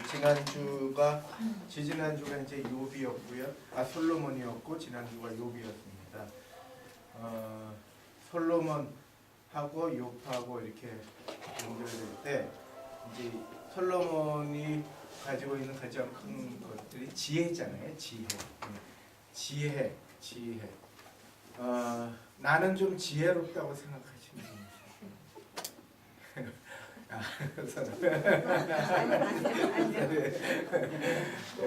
지난주가 이제 욥이었고요. 솔로몬이었고 지난주가 욥이었습니다. 솔로몬하고 욥하고 이렇게 연결될 때 이제 솔로몬이 가지고 있는 가장 큰 것들이 지혜잖아요. 지혜. 나는 좀 지혜롭다고 생각하시면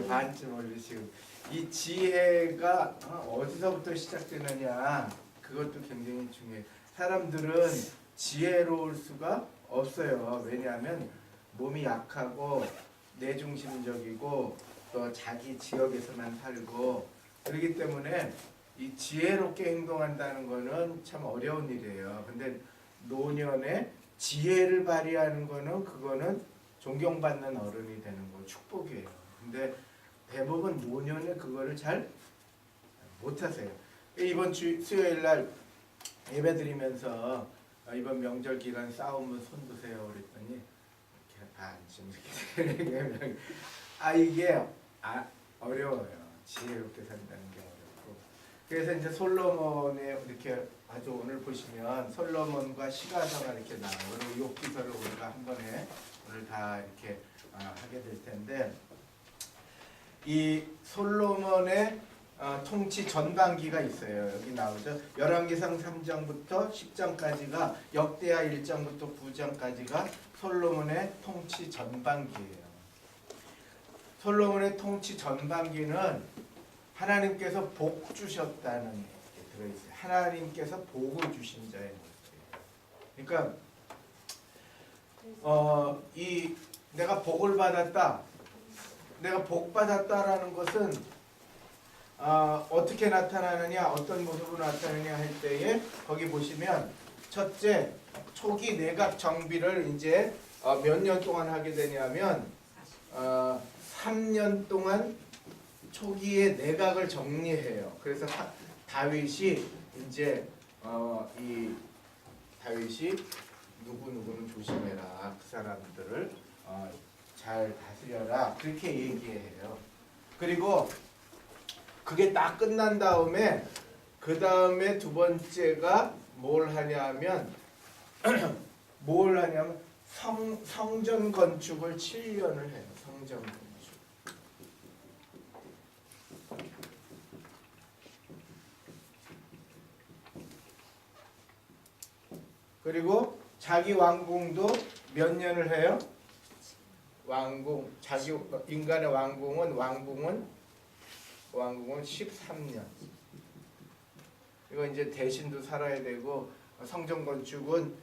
반쯤 올리시고 이 지혜가 어디서부터 시작되느냐 그것도 굉장히 중요해요. 사람들은 지혜로울 수가 없어요. 왜냐하면 몸이 약하고 내중심적이고 또 자기 지역에서만 살고 그렇기 때문에 이 지혜롭게 행동한다는 거는 참 어려운 일이에요. 근데 노년에 지혜를 발휘하는 거는 그거는 존경받는 어른이 되는 거 축복이에요. 근데 대부분 노년에 그거를 잘 못하세요. 이번 수요일 날 예배 드리면서 이번 명절 기간 싸우면 손 드세요 그랬더니 이렇게 반쯤 이렇게 이게 어려워요. 지혜롭게 산다는 게 어렵고. 그래서 이제 솔로몬의 이렇게 아주 오늘 보시면 솔로몬과 시가서가 이렇게 나와요. 그리고 욥기서를 우리가 한 번에 오늘 다 이렇게 하게 될 텐데 이 솔로몬의 통치 전반기가 있어요. 여기 나오죠. 열왕기상 3장부터 10장까지가 역대하 1장부터 9장까지가 솔로몬의 통치 전반기예요. 솔로몬의 통치 전반기는 하나님께서 복 주셨다는 게 들어있어요. 하나님께서 복을 주신 자의 모습이에요. 그러니까 내가 복을 받았다. 내가 복 받았다라는 것은 어떻게 나타나느냐, 어떤 모습으로 나타나느냐 할 때에 거기 보시면 첫째 초기 내각 정비를 이제 몇 년 동안 하게 되냐면 3년 동안 초기에 내각을 정리해요. 그래서 다윗이 이제 이 다윗이 누구누구는 조심해라. 그 사람들을 잘 다스려라. 그렇게 얘기해요. 그리고 그게 딱 끝난 다음에 그 다음에 두 번째가 뭘 하냐면 성전 건축을 7년을 해요. 성전 건축. 그리고 자기 왕궁도 몇 년을 해요? 인간의 왕궁은 13년. 이거 이제 대신도 살아야 되고 성전 건축은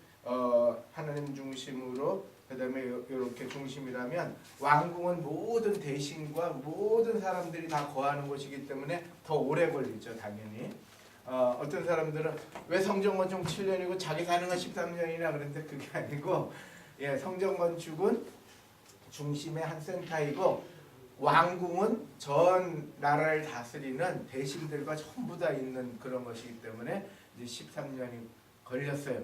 하나님 중심으로 그다음에 이렇게 중심이라면 왕궁은 모든 대신과 모든 사람들이 다 거하는 곳이기 때문에 더 오래 걸리죠, 당연히. 어떤 사람들은 왜 성전 건축 7년이고 자기 사는 건 13년이나 그런데 그게 아니고 성전 건축은 중심의 한 센터이고 왕궁은 전 나라를 다스리는 대신들과 전부 다 있는 그런 것이기 때문에 이제 13년이 걸렸어요.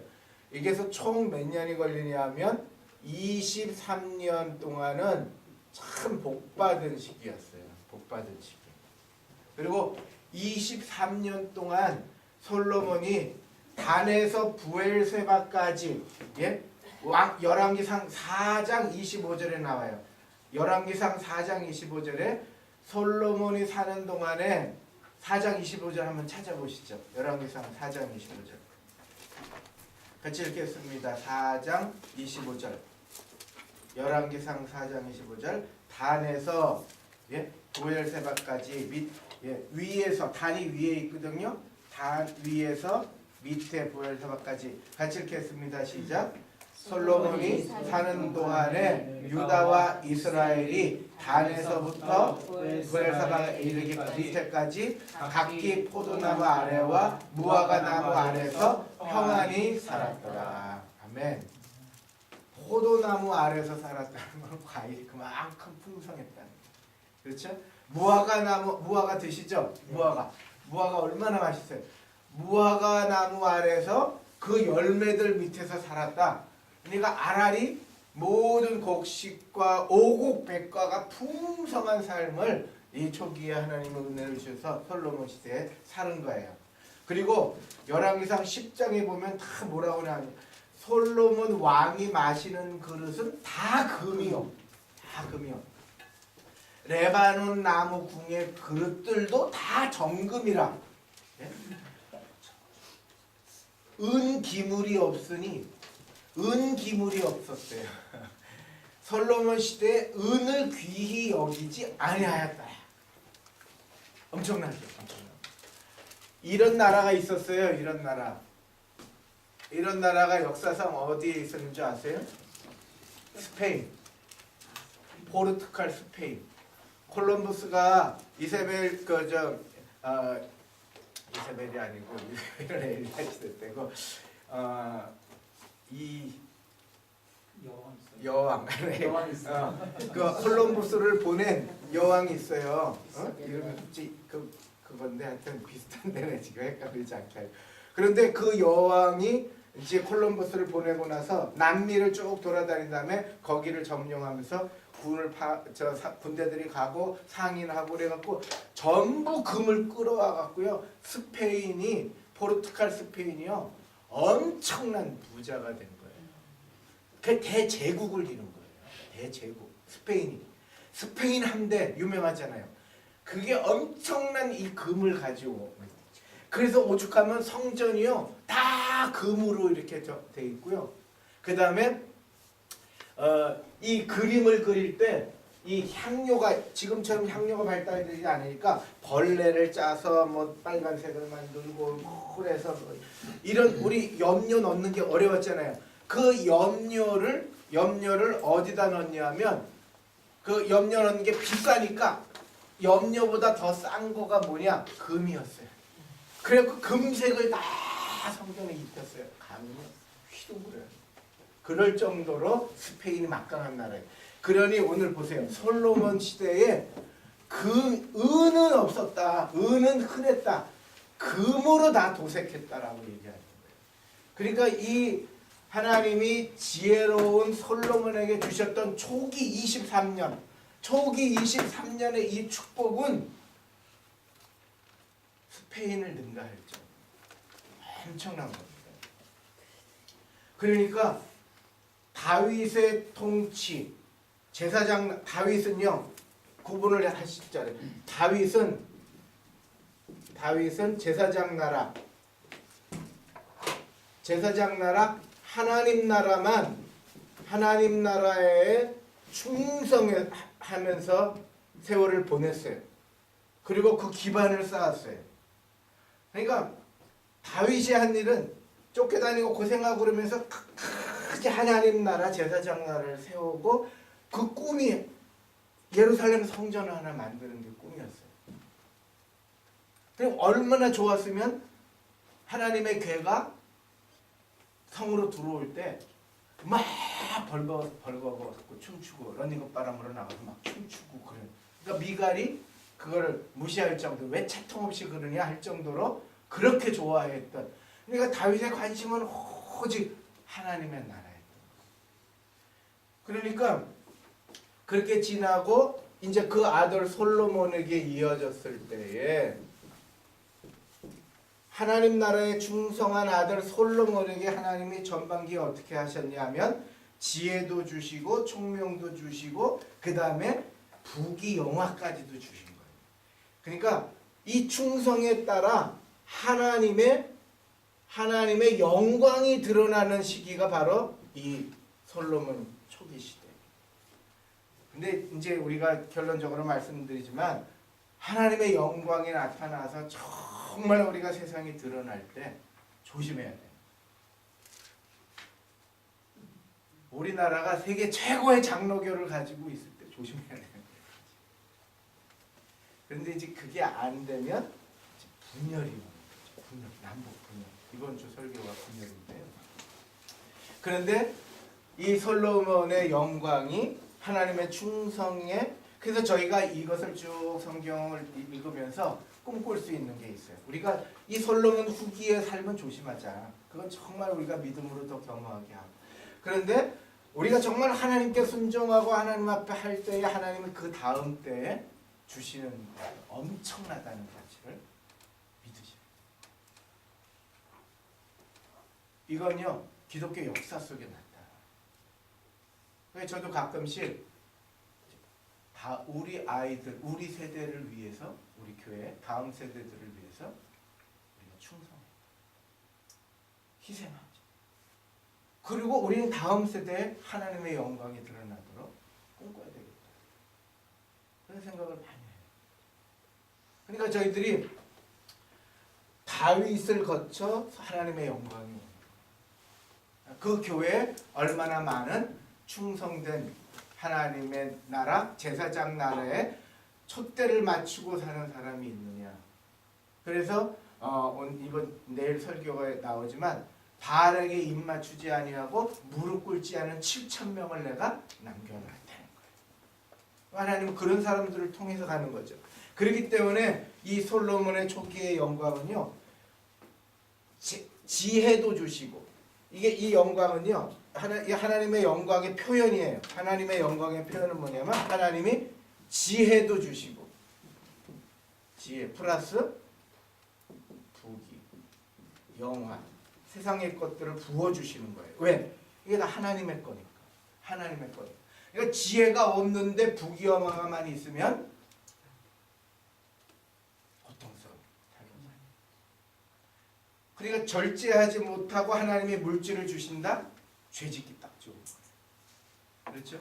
이게서 총 몇 년이 걸리냐면 23년 동안은 참 복받은 시기였어요. 복받은 시기. 그리고 23년 동안 솔로몬이 단에서 부엘세바까지 열왕기상 4장 25절에 나와요. 열왕기상 4장 25절에 솔로몬이 사는 동안에 4장 25절 한번 찾아보시죠. 열왕기상 4장 25절. 같이 읽겠습니다. 4장 25절. 열왕기상 4장 25절. 단에서 부엘세바까지 위에서 단이 위에 있거든요. 단 위에서 밑에 부엘세바까지 같이 읽겠습니다. 시작. 솔로몬이 사는 동안에 유다와 이스라엘이 단에서부터 부엘세바에 이르기 밑에까지 각기 포도나무 아래와 무화과 나무 아래서 평안히 살았더라. 아멘. 포도나무 아래서 살았다는 건 과일이 그만큼 풍성했다는 거예요. 그렇죠? 무화과 드시죠? 무화과 얼마나 맛있어요. 무화과 나무 아래서 그 열매들 밑에서 살았다. 그러니까 알알이 모든 곡식과 오곡백과가 풍성한 삶을 이 초기에 하나님의 은혜를 주셔서 솔로몬 시대에 사는 거예요. 그리고 열왕기상 10장에 보면 다 뭐라고 하냐면 솔로몬 왕이 마시는 그릇은 다 금이요. 다 금이요. 레바논 나무 궁의 그릇들도 다 정금이라. 은 기물이 없으니 은 기물이 없었어요. 솔로몬 시대에 은을 귀히 여기지 아니하였다. 엄청나죠. 이런 나라가 있었어요. 이런 나라. 이런 나라가 역사상 어디에 있었는지 아세요? 스페인. 포르투갈 스페인. 콜럼버스가 이세벨 이세벨이 아니고 이세벨은 엘리야시 때고 이 여왕 그 콜럼버스를 보낸 여왕이 있어요. 이름이 그건데 하여튼 비슷한 데는 지금 헷갈리지 않게. 그런데 그 여왕이 이제 콜럼버스를 보내고 나서 남미를 쭉 돌아다닌 다음에 거기를 점령하면서 군대들이 가고 상인하고 그래갖고 전부 금을 끌어와 갖고요. 스페인이 포르투갈 스페인이요 엄청난 부자가 된 거예요. 그 대제국을 이룬 거예요. 대제국 스페인 함대 유명하잖아요. 그게 엄청난 이 금을 가지고 그래서 오죽하면 성전이요 다 금으로 이렇게 돼 있고요. 그 다음에 이 그림을 그릴 때 이 향료가 지금처럼 향료가 발달되지 않으니까 벌레를 짜서 뭐 빨간색을 만들고 그래서 이런 우리 염료 넣는 게 어려웠잖아요. 그 염료를 어디다 넣냐면 그 염료 넣는 게 비싸니까 염료보다 더 싼 거가 뭐냐 금이었어요. 그래서 금색을 다 성전에 입혔어요. 감이요 휘둥그려요. 그럴 정도로 스페인이 막강한 나라예요. 그러니 오늘 보세요. 솔로몬 시대에 은은 없었다. 은은 흔했다. 금으로 다 도색했다라고 얘기하는 거예요. 그러니까 이 하나님이 지혜로운 솔로몬에게 주셨던 초기 23년의 이 축복은 스페인을 능가할 정도. 엄청난 겁니다. 그러니까 다윗의 통치 제사장 다윗은요 구분을 하시잖아요. 다윗은 제사장 나라 하나님 나라에 충성하면서 세월을 보냈어요. 그리고 그 기반을 쌓았어요. 그러니까 다윗이 한 일은 쫓겨다니고 고생하고 그러면서 끝까지 하나님 나라 제사장 나라를 세우고 그 꿈이 예루살렘 성전을 하나 만드는 게 꿈이었어요. 그리고 얼마나 좋았으면 하나님의 괴가 성으로 들어올 때 막 벌거벗고 춤추고 런닝업 바람으로 나가서 막 춤추고 그런. 그러니까 미갈이 그거를 무시할 정도 왜 채통 없이 그러냐 할 정도로 그렇게 좋아했던. 그러니까 다윗의 관심은 오직 하나님의 나라였던. 그러니까 그렇게 지나고 이제 그 아들 솔로몬에게 이어졌을 때에 하나님 나라에 충성한 아들 솔로몬에게 하나님이 전반기에 어떻게 하셨냐면 지혜도 주시고 총명도 주시고 그 다음에 부귀 영화까지도 주신 거예요. 그러니까 이 충성에 따라 하나님의 영광이 드러나는 시기가 바로 이 솔로몬 초기 시대. 근데 이제 우리가 결론적으로 말씀드리지만 하나님의 영광이 나타나서 정말 우리가 세상에 드러날 때 조심해야 돼요. 우리나라가 세계 최고의 장로교를 가지고 있을 때 조심해야 돼요. 그런데 이제 그게 안 되면 분열이 오는 거죠. 남북 분열. 이번 주 설교가 분열인데요. 그런데 이 솔로몬의 영광이 하나님의 충성에 그래서 저희가 이것을 쭉 성경을 읽으면서 꿈꿀 수 있는 게 있어요. 우리가 이 솔로몬 후기의 삶은 조심하자. 그건 정말 우리가 믿음으로 더 겸허하게 하고. 그런데 우리가 정말 하나님께 순종하고 하나님 앞에 할 때에 하나님은 그 다음 때에 주시는 엄청나다는 가치를 믿으십니다. 이건요 기독교 역사 속에 나타나요. 그래서 저도 가끔씩 다 우리 아이들, 우리 세대를 위해서, 우리 교회 다음 세대들을 위해서 우리가 충성해요. 희생하죠. 그리고 우리는 다음 세대에 하나님의 영광이 드러나도록 꿈꿔야 되겠다. 그런 생각을 많이 해요. 그러니까 저희들이 다윗을 거쳐 하나님의 영광이 옵니다. 그 교회에 얼마나 많은 충성된 하나님의 나라, 제사장 나라에 촛대를 맞추고 사는 사람이 있느냐. 그래서 이번 내일 설교가 나오지만 바알에게 입 맞추지 아니하고 무릎 꿇지 않은 7,000명을 내가 남겨놨다는 거예요. 하나님은 그런 사람들을 통해서 가는 거죠. 그렇기 때문에 이 솔로몬의 초기의 영광은요, 지혜도 주시고, 이 영광은요, 하나님의 영광의 표현이에요. 하나님의 영광의 표현은 뭐냐면 하나님이 지혜도 주시고, 지혜 플러스 부귀, 영화, 세상의 것들을 부어주시는 거예요. 왜? 이게 다 하나님의 거니까. 하나님의 거니까. 그러니까 지혜가 없는데 부귀 영화만 있으면 고통스러워. 그러니까 절제하지 못하고 하나님이 물질을 주신다? 죄짓기 딱 좋은 거예요. 그렇죠?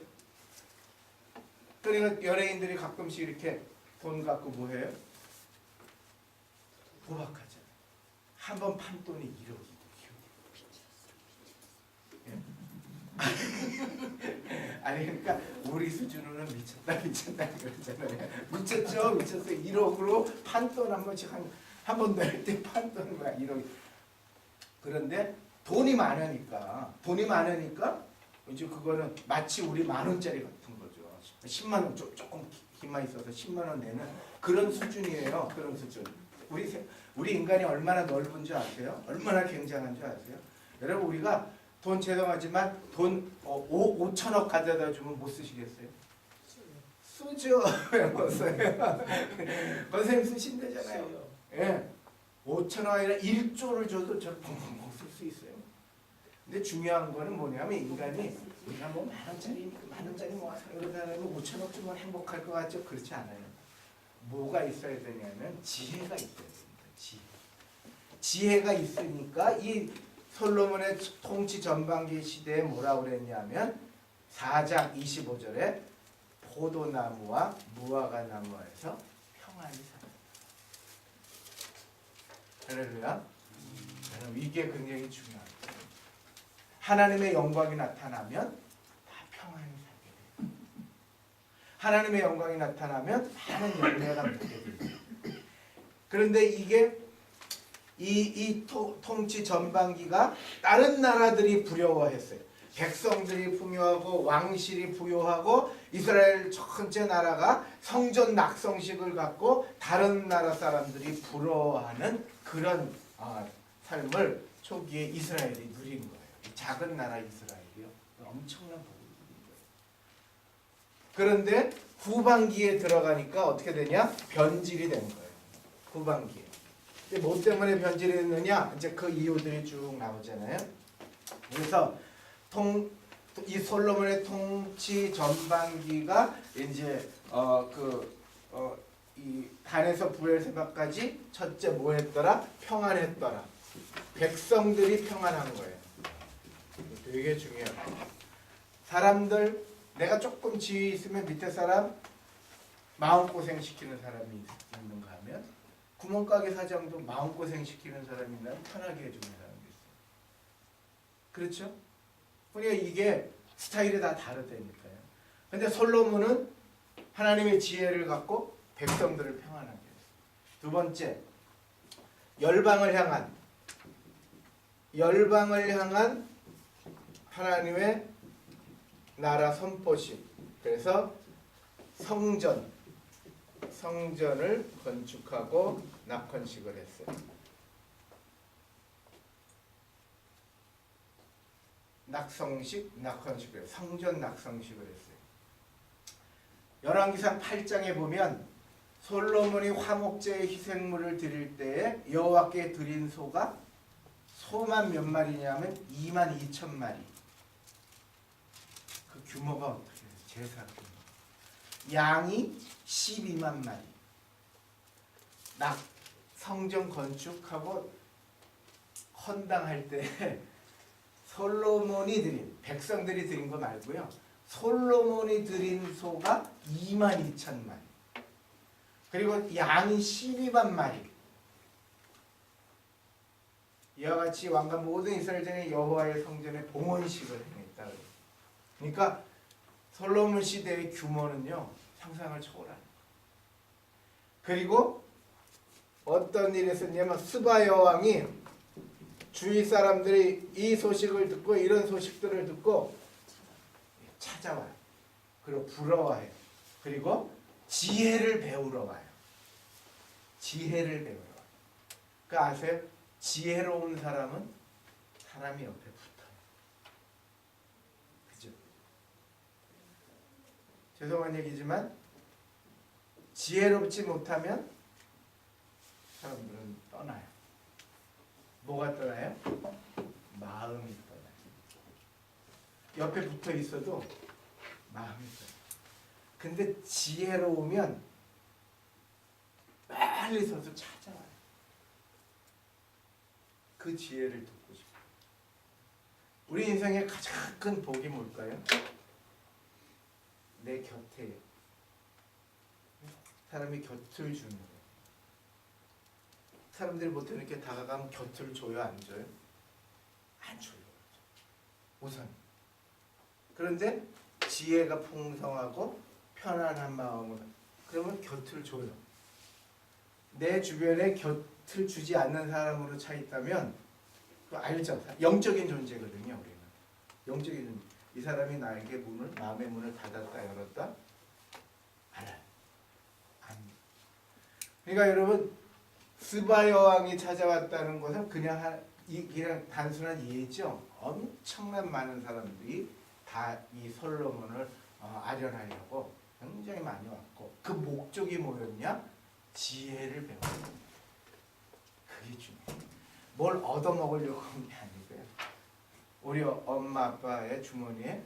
그러니까 연예인들이 가끔씩 이렇게 돈 갖고 뭐 해요? 도박하잖아요. 한 번 판돈이 1억이고 아니 그러니까 우리 수준으로는 미쳤다 그러잖아요. 미쳤죠? 미쳤어요. 1억으로 판돈 한 번씩 한 번 낼 때 판돈 거야 1억. 그런데 돈이 많으니까 이제 그거는 마치 우리 10,000원짜리 같은 거죠. 10만 원 조금 힘만 있어서 10만 원 내는 그런 수준이에요. 그런 수준. 우리 인간이 얼마나 넓은 줄 아세요? 얼마나 굉장한 줄 아세요? 여러분 우리가 돈 죄송하지만 돈 5천억 가져다 주면 못 쓰시겠어요? 쓰죠. 왜 못 써요? 선생님 쓰신다잖아요. 예. 5천억 아니라 1조를 줘도 저를 펑펑펑 쓸 수 있어요. 근데 중요한 거는 뭐냐면 인간이 우리가 뭐 10,000원짜리 모아서 이런 사람이 5천억 주면 행복할 것 같죠? 그렇지 않아요. 뭐가 있어야 되냐면 지혜가 있어야 됩니다. 지혜가 있으니까 이 솔로몬의 통치 전반기 시대에 뭐라고 그랬냐면 4장 25절에 포도나무와 무화과 나무에서 평안히 살아요. 할렐루야. 이게 굉장히 중요합니다. 하나님의 영광이 나타나면 다 평안히 살게 돼요. 하나님의 영광이 나타나면 많은 열매가 맺게 됩니다. 그런데 이게 이 통치 전반기가 다른 나라들이 부러워했어요. 백성들이 풍요하고 왕실이 부요하고 이스라엘 전체 나라가 성전 낙성식을 갖고 다른 나라 사람들이 부러워하는 그런 삶을 초기에 이스라엘이 누린 거예요. 작은 나라 이스라엘이요. 엄청난 복을 누린 거예요. 그런데 후반기에 들어가니까 어떻게 되냐? 변질이 된 거예요. 후반기에. 뭐 때문에 변질이 됐느냐? 이제 그 이유들이 쭉 나오잖아요. 그래서 이 솔로몬의 통치 전반기가 이제 이 단에서 부엘세바까지 첫째 뭐 했더라? 평안했더라. 백성들이 평안한 거예요. 되게 중요해요. 사람들 내가 조금 지위 있으면 밑에 사람 마음고생 시키는 사람이 있는가 하면 구멍가게 사장도 마음고생 시키는 사람이 있나요? 편하게 해주는 사람이 있어요. 그렇죠? 그러니까 이게 스타일이 다 다르다니까요. 근데 솔로몬은 하나님의 지혜를 갖고 백성들을 평안하게 했어요. 두 번째, 열방을 향한 하나님의 나라 선포식. 그래서 성전을 건축하고 낙헌식을 했어요. 낙성식, 낙헌식을 성전 낙성식을 했어요. 열왕기상 8장에 보면 솔로몬이 화목제의 희생물을 드릴 때에 여호와께 드린 소만 몇 마리냐면 2만 2천 마리. 그 규모가 어떻게 돼요? 제사 규모. 양이 12만 마리. 성전 건축하고 헌당할 때 솔로몬이 드린, 백성들이 드린 거 말고요. 솔로몬이 드린 소가 2만 2천 마리. 그리고 양이 12만 마리. 이와 같이 왕과 모든 이스라엘 중에 여호와의 성전에 봉헌식을 행했다. 그러니까 솔로몬 시대의 규모는요, 상상을 초월하는 거예요. 그리고 어떤 일이 있었냐면 스바 여왕이 주위 사람들이 이 소식을 듣고 이런 소식들을 듣고 찾아와요. 그리고 부러워해요. 그리고 지혜를 배우러 와요. 지혜를 배우러 와요. 그 아세요? 지혜로운 사람은 사람이 옆에 붙어요. 그죠? 죄송한 얘기지만 지혜롭지 못하면 사람들은 떠나요. 뭐가 떠나요? 마음이 떠나요. 옆에 붙어 있어도 마음이 떠나요. 근데 지혜로우면 빨리 서서 찾아와요. 그 지혜를 듣고 싶어요. 우리 인생의 가장 큰 복이 뭘까요? 내 곁에 사람이 곁을 주는 거예요. 사람들이 보통 이렇게 다가가면 곁을 줘요, 안 줘요? 안 줘요. 우선. 그런데 지혜가 풍성하고 편안한 마음으로 그러면 곁을 줘요. 내 주변에 곁을 주지 않는 사람으로 차 있다면 그거 알죠? 영적인 존재거든요. 우리는 영적인 존재. 이 사람이 나에게 마음의 문을 닫았다 열었다 알아요. 그러니까 여러분 스바 여왕이 찾아왔다는 것은 그냥 단순한 예죠. 엄청난 많은 사람들이 다 이 솔로몬을 아련하려고 굉장히 많이 왔고 그 목적이 뭐였냐? 지혜를 배우는 거예요. 그게 중요해요. 뭘 얻어먹으려고 하는 게 아니고요. 우리 엄마 아빠의 주머니에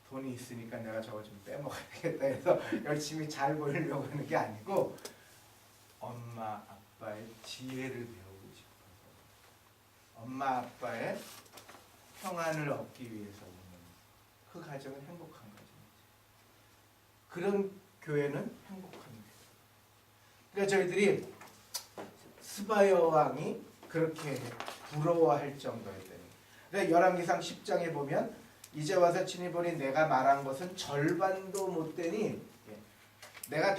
돈이 있으니까 내가 저거 좀 빼먹어야겠다 해서 열심히 잘 보이려고 하는 게 아니고 엄마 아빠의 지혜를 배우고 싶어서 엄마 아빠의 평안을 얻기 위해서 오는 그 가정은 행복한 가정이죠. 그런 교회는 행복합니다. 그러니까 저희들이 스바 여왕이 그렇게 부러워할 정도였대요. 그러니까 열왕기상 10장에 보면 이제 와서 친히 보니 내가 말한 것은 절반도 못 되니 내가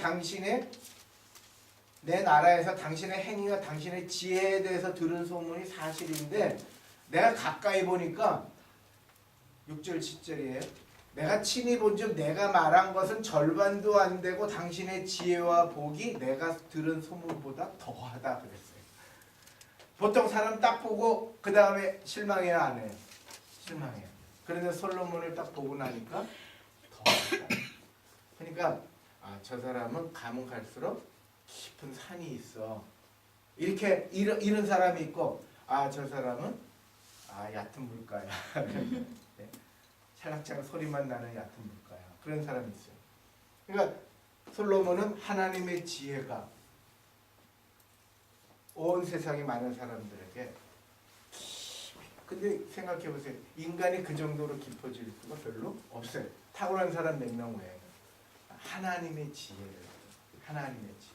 내 나라에서 당신의 행위와 당신의 지혜에 대해서 들은 소문이 사실인데 내가 가까이 보니까 6절 7절이에요. 내가 친히 본즉 내가 말한 것은 절반도 안 되고 당신의 지혜와 복이 내가 들은 소문보다 더하다 그랬어요. 보통 사람 딱 보고 그 다음에 실망해요 안 해요? 실망해요. 그런데 솔로몬을 딱 보고 나니까 더하다. 그러니까 저 사람은 가면 갈수록 깊은 산이 있어. 이렇게 이런 사람이 있고 저 사람은 얕은 물가야. 네. 찰랑찰랑 소리만 나는 얕은 물가야. 그런 사람이 있어요. 그러니까 솔로몬은 하나님의 지혜가 온 세상에 많은 사람들에게 근데 생각해 보세요. 인간이 그 정도로 깊어질 수가 별로 없어요. 탁월한 사람 몇 명 외에는 하나님의 지혜를 하나님의 지혜.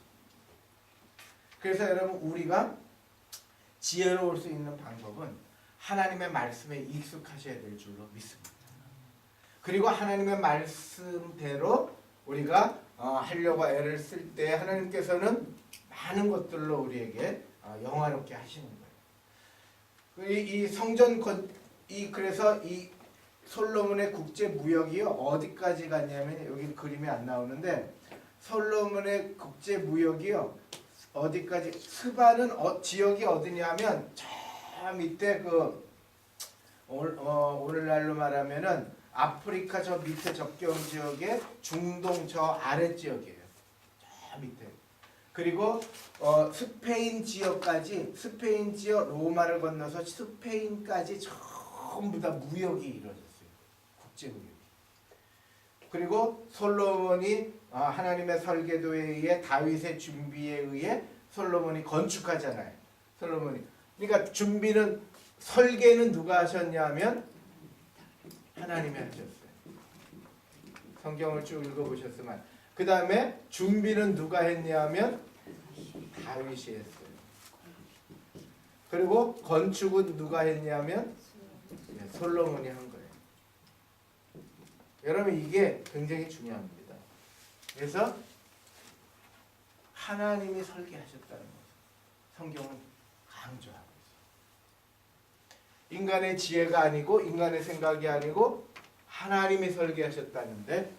그래서 여러분 우리가 지혜로울 수 있는 방법은 하나님의 말씀에 익숙하셔야 될 줄로 믿습니다. 그리고 하나님의 말씀대로 우리가 하려고 애를 쓸 때 하나님께서는 많은 것들로 우리에게 영화롭게 하시는 거예요. 이 성전 그래서 이 솔로몬의 국제 무역이요 어디까지 갔냐면 여기 그림이 안 나오는데 솔로몬의 국제 무역이요 어디까지 스바는 지역이 어디냐면 저 밑에 오늘날로 말하면은 아프리카 저 밑에 접경 지역에 중동 저 아래 지역이에요. 저 밑에. 그리고 스페인 지역까지 스페인 지역 로마를 건너서 스페인까지 전부 다 무역이 이루어졌어요. 국제 무역이. 그리고 솔로몬이 하나님의 설계도에 의해 다윗의 준비에 의해 솔로몬이 건축하잖아요. 솔로몬이. 그러니까 준비는 설계는 누가 하셨냐면 하나님이 하셨어요. 성경을 쭉 읽어보셨으면. 그 다음에 준비는 누가 했냐면 다윗이 했어요. 그리고 건축은 누가 했냐면 솔로몬이 한 거예요. 여러분 이게 굉장히 중요합니다. 그래서 하나님이 설계하셨다는 것을 성경은 강조하고 있어요. 인간의 지혜가 아니고 인간의 생각이 아니고 하나님이 설계하셨다는데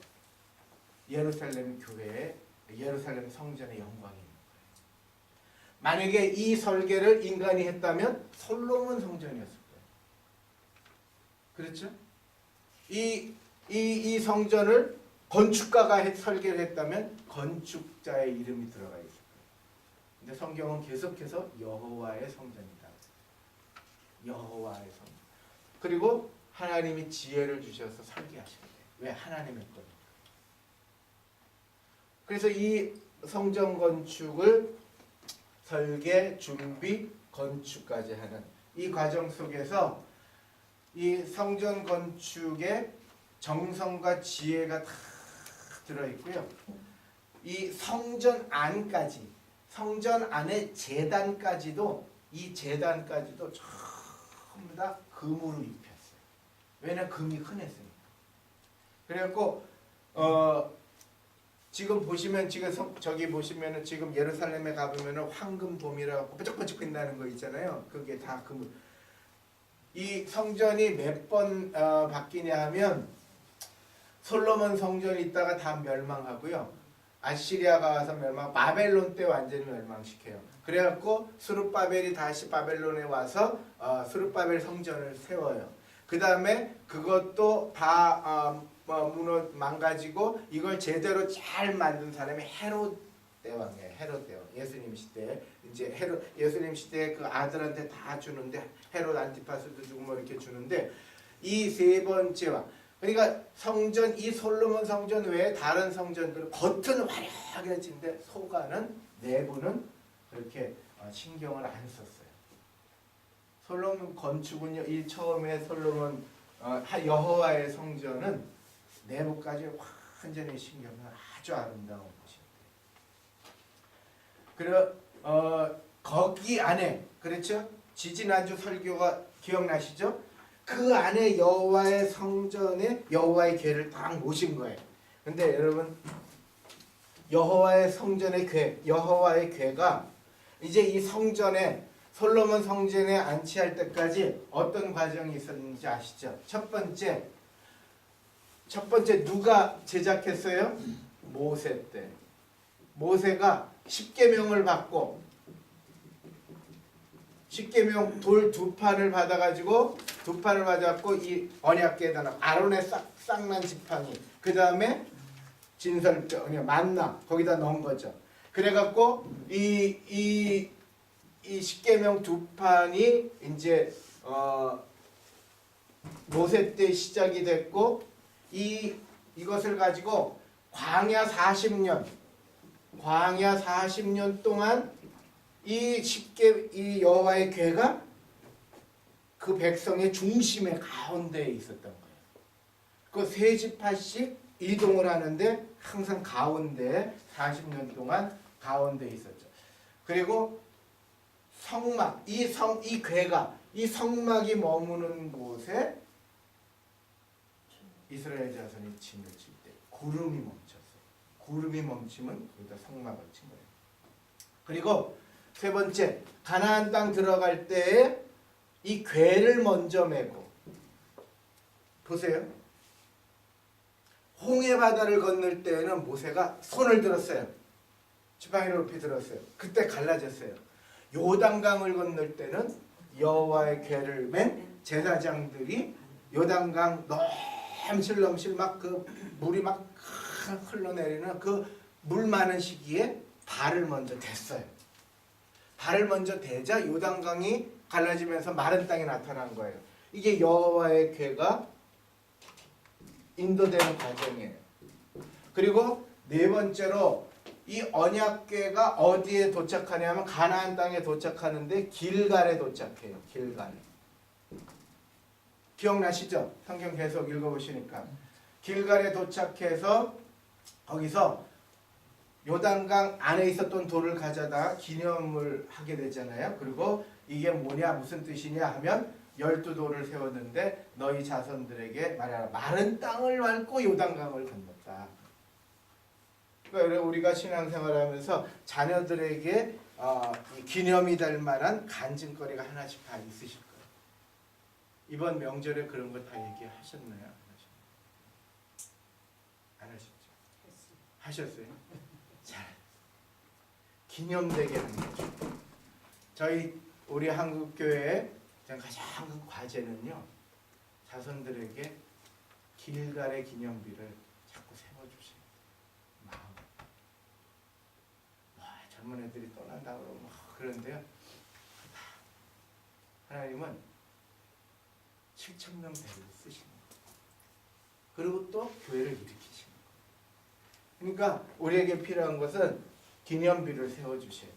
예루살렘 교회에 예루살렘 성전의 영광이 있는 거예요. 만약에 이 설계를 인간이 했다면 솔로몬 성전이었을 거예요. 그렇죠? 이 성전을 건축가가 설계를 했다면 건축자의 이름이 들어가 있을 거예요. 근데 성경은 계속해서 여호와의 성전이다. 여호와의 성전. 그리고 하나님이 지혜를 주셔서 설계하신 거예요. 왜? 하나님의 거니까. 그래서 이 성전 건축을 설계, 준비, 건축까지 하는 이 과정 속에서 이 성전 건축에 정성과 지혜가 다 들어있고요. 이 성전 안까지, 성전 안의 제단까지도 이 제단까지도 전부 다 금으로 입혔어요. 왜냐면 금이 흔했으니까. 그래갖고 지금 보시면 저기 보시면은 지금 예루살렘에 가보면은 황금돔이라고 번쩍번쩍 빛나는 거 있잖아요. 그게 다 금을. 이 성전이 몇 번 바뀌냐 하면 솔로몬 성전이 있다가 다 멸망하고요. 아시리아가 와서 바벨론 때 완전히 멸망시켜요. 그래갖고 스룹바벨이 다시 바벨론에 와서 스룹바벨 성전을 세워요. 그 다음에 그것도 다 망가지고 이걸 제대로 잘 만든 사람이 헤롯 대왕이에요. 헤롯 대왕. 예수님 시대에 이제 예수님 시대에 그 아들한테 다 주는데 헤롯 안티파스도 주고 뭐 이렇게 주는데 이 세 번째 왕. 그러니까 성전 이 솔로몬 성전 외에 다른 성전들은 겉은 화려하게 짓는데 속안은 내부는 그렇게 신경을 안 썼어요. 솔로몬 건축은요. 이 처음에 솔로몬 여호와의 성전은 내부까지 완전히 신경을 아주 아름다운 곳이에요. 그리고 거기 안에 그렇죠? 지지난주 설교가 기억나시죠? 그 안에 여호와의 성전에 여호와의 궤를 딱 모신 거예요. 근데 여러분 여호와의 성전의 궤, 여호와의 궤가 이제 이 성전에 솔로몬 성전에 안치할 때까지 어떤 과정이 있었는지 아시죠? 첫 번째 누가 제작했어요? 모세 때. 모세가 십계명을 받고 십계명 돌 두 판을 받아가지고 이 언약궤에다 놔. 아론의 쌍난 지팡이. 그 다음에 진설뼈, 만나 거기다 넣은 거죠. 그래갖고 이 십계명 두 판이 이제 모세 때 시작이 됐고 이것을 가지고 광야 40년 동안 이 여호와의 궤가 그 백성의 중심의 가운데에 있었던 거예요. 그 세 지파씩 이동을 하는데 항상 가운데 40년 동안 가운데에 있었죠. 그리고 성막, 이 궤가 이 성막이 머무는 곳에 이스라엘 자손이 진을 칠 때 구름이 멈췄어요. 구름이 멈추면 거기다 성막을 친 거예요. 그리고 세 번째, 가나안 땅 들어갈 때에 이 궤를 먼저 메고 보세요. 홍해 바다를 건널 때에는 모세가 손을 들었어요. 지팡이를 높이 들었어요. 그때 갈라졌어요. 요단강을 건널 때는 여호와의 궤를 맨 제사장들이 요단강 넘실넘실 막 그 물이 막 흘러내리는 그 물 많은 시기에 발을 먼저 댔어요. 발을 먼저 대자 요단강이 갈라지면서 마른 땅이 나타난 거예요. 이게 여호와의 궤가 인도되는 과정이에요. 그리고 네 번째로 이 언약궤가 어디에 도착하냐면 가나안 땅에 도착하는데 길갈에 도착해요. 길갈. 기억나시죠? 성경 계속 읽어보시니까. 길갈에 도착해서 거기서 요단강 안에 있었던 돌을 가져다 기념을 하게 되잖아요. 그리고 이게 뭐냐 무슨 뜻이냐 하면 12돌을 세웠는데 너희 자손들에게 말하라 마른 땅을 밟고 요단강을 건넜다. 그러니까 우리가 신앙생활하면서 자녀들에게 기념이 될 만한 간증거리가 하나씩 다 있으실 거예요. 이번 명절에 그런 거 다 얘기하셨나요? 안 하셨죠? 하셨어요? 잘 기념되게 하는 거죠. 우리 한국교회의 가장 큰 과제는요. 자손들에게 길갈의 기념비를 자꾸 세워주세요. 마음. 젊은 애들이 떠난다 그러면 그런데요. 하나님은 7,000명 대를 쓰시는 거예요. 그리고 또 교회를 일으키시는 거예요. 그러니까 우리에게 필요한 것은 기념비를 세워주셔야 돼요.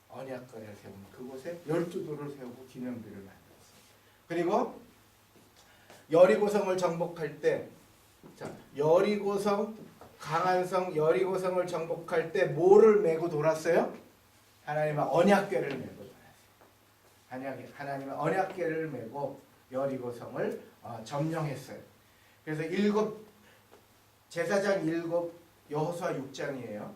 언약궤를 세우면 그곳에 12돌을 세우고 기념비를 만들었어요. 그리고 여리고성을 정복할 때 여리고성 강한성 여리고성을 정복할 때 뭐를 메고 돌았어요? 하나님의 언약궤를 메고 돌았어요. 하나님의 언약궤를 메고 여리고성을 점령했어요. 그래서 제사장 7 여호수아 6장이에요.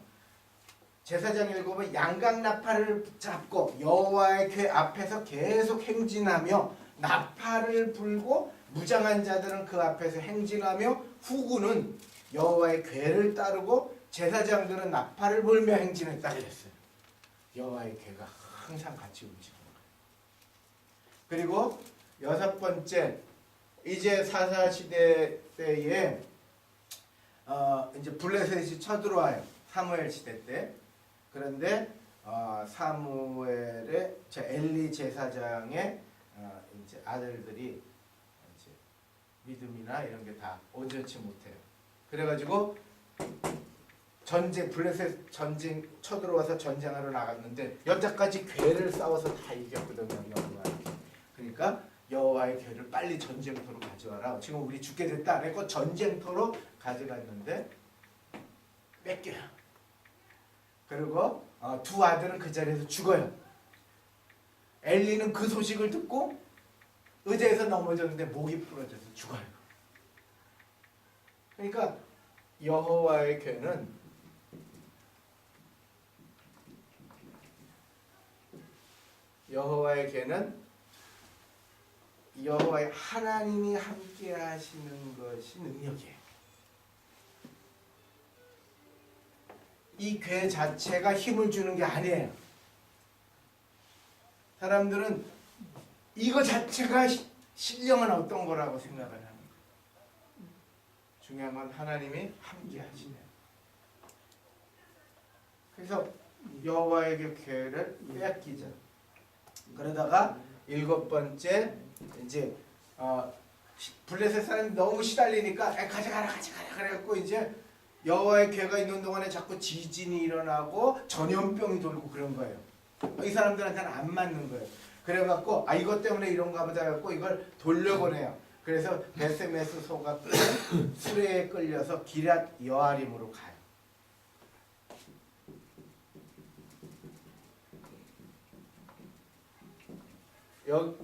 제사장 7은 양각 나팔을 잡고 여호와의 궤 앞에서 계속 행진하며 나팔을 불고 무장한 자들은 그 앞에서 행진하며 후군은 여호와의 궤를 따르고 제사장들은 나팔을 불며 행진했다 그랬어요. 여호와의 궤가 항상 같이 움직이는 거예요. 그리고 6번째 이제 사사시대 때에 이제 블레셋이 쳐들어와요. 사무엘 시대 때. 그런데 사무엘의 엘리 제사장의 이제 아들들이 이제 믿음이나 이런 게 다 온전치 못해요. 그래가지고 블레셋 전쟁 쳐들어와서 전쟁하러 나갔는데 여태까지 궤를 싸워서 다 이겼거든요. 그러니까 여호와의 궤를 빨리 전쟁터로 가져와라. 지금 우리 죽게 됐다. 그래서 전쟁터로 가져갔는데 뺏겨요. 그리고 두 아들은 그 자리에서 죽어요. 엘리는 그 소식을 듣고 의자에서 넘어졌는데 목이 부러져서 죽어요. 그러니까 여호와의 궤는 여호와의 하나님이 함께 하시는 것이 능력이에요. 이 궤 자체가 힘을 주는 게 아니에요. 사람들은 이거 자체가 신령은 어떤 거라고 생각을 하는 거예요. 중요한 건 하나님이 함께 하시네요. 그래서 여호와에게 궤를 빼앗기죠. 그러다가 7번째 이제 블레셋 사람이 너무 시달리니까 가져가라 그래갖고 이제 여호와의 궤가 있는 동안에 자꾸 지진이 일어나고 전염병이 돌고 그런 거예요. 이 사람들한테는 안 맞는 거예요. 그래갖고 이것 때문에 이런가 보다 해갖고 이걸 돌려보내요. 그래서 베세메스 소가 수레에 끌려서 기랏 여아림으로 가요.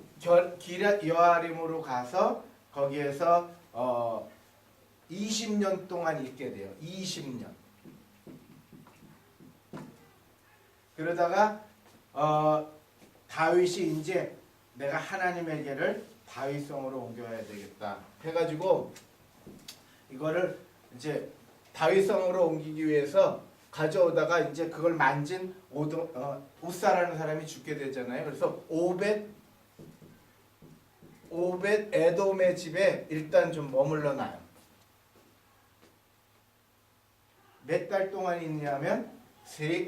기랏 여아림으로 가서 거기에서 20년 동안 있게 돼요. 20년. 그러다가 다윗이 이제 내가 하나님에게를 다윗성으로 옮겨야 되겠다 해가지고 이거를 이제 다윗성으로 옮기기 위해서 가져오다가 이제 그걸 만진 우사라는 사람이 죽게 되잖아요. 그래서 오벳 에돔의 집에 일단 좀 머물러 놔요. 몇 달 동안 있냐면 세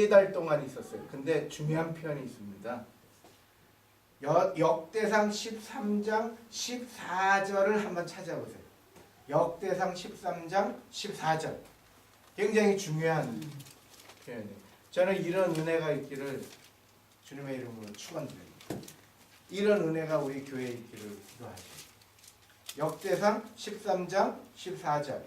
달 동안 있었어요. 근데 중요한 표현이 있습니다. 역대상 13장 14절을 한번 찾아보세요. 역대상 13장 14절. 굉장히 중요한 표현이에요. 저는 이런 은혜가 있기를 주님의 이름으로 축원드립니다. 이런 은혜가 우리 교회에 있기를 기도하시고. 역대상 13장 14절.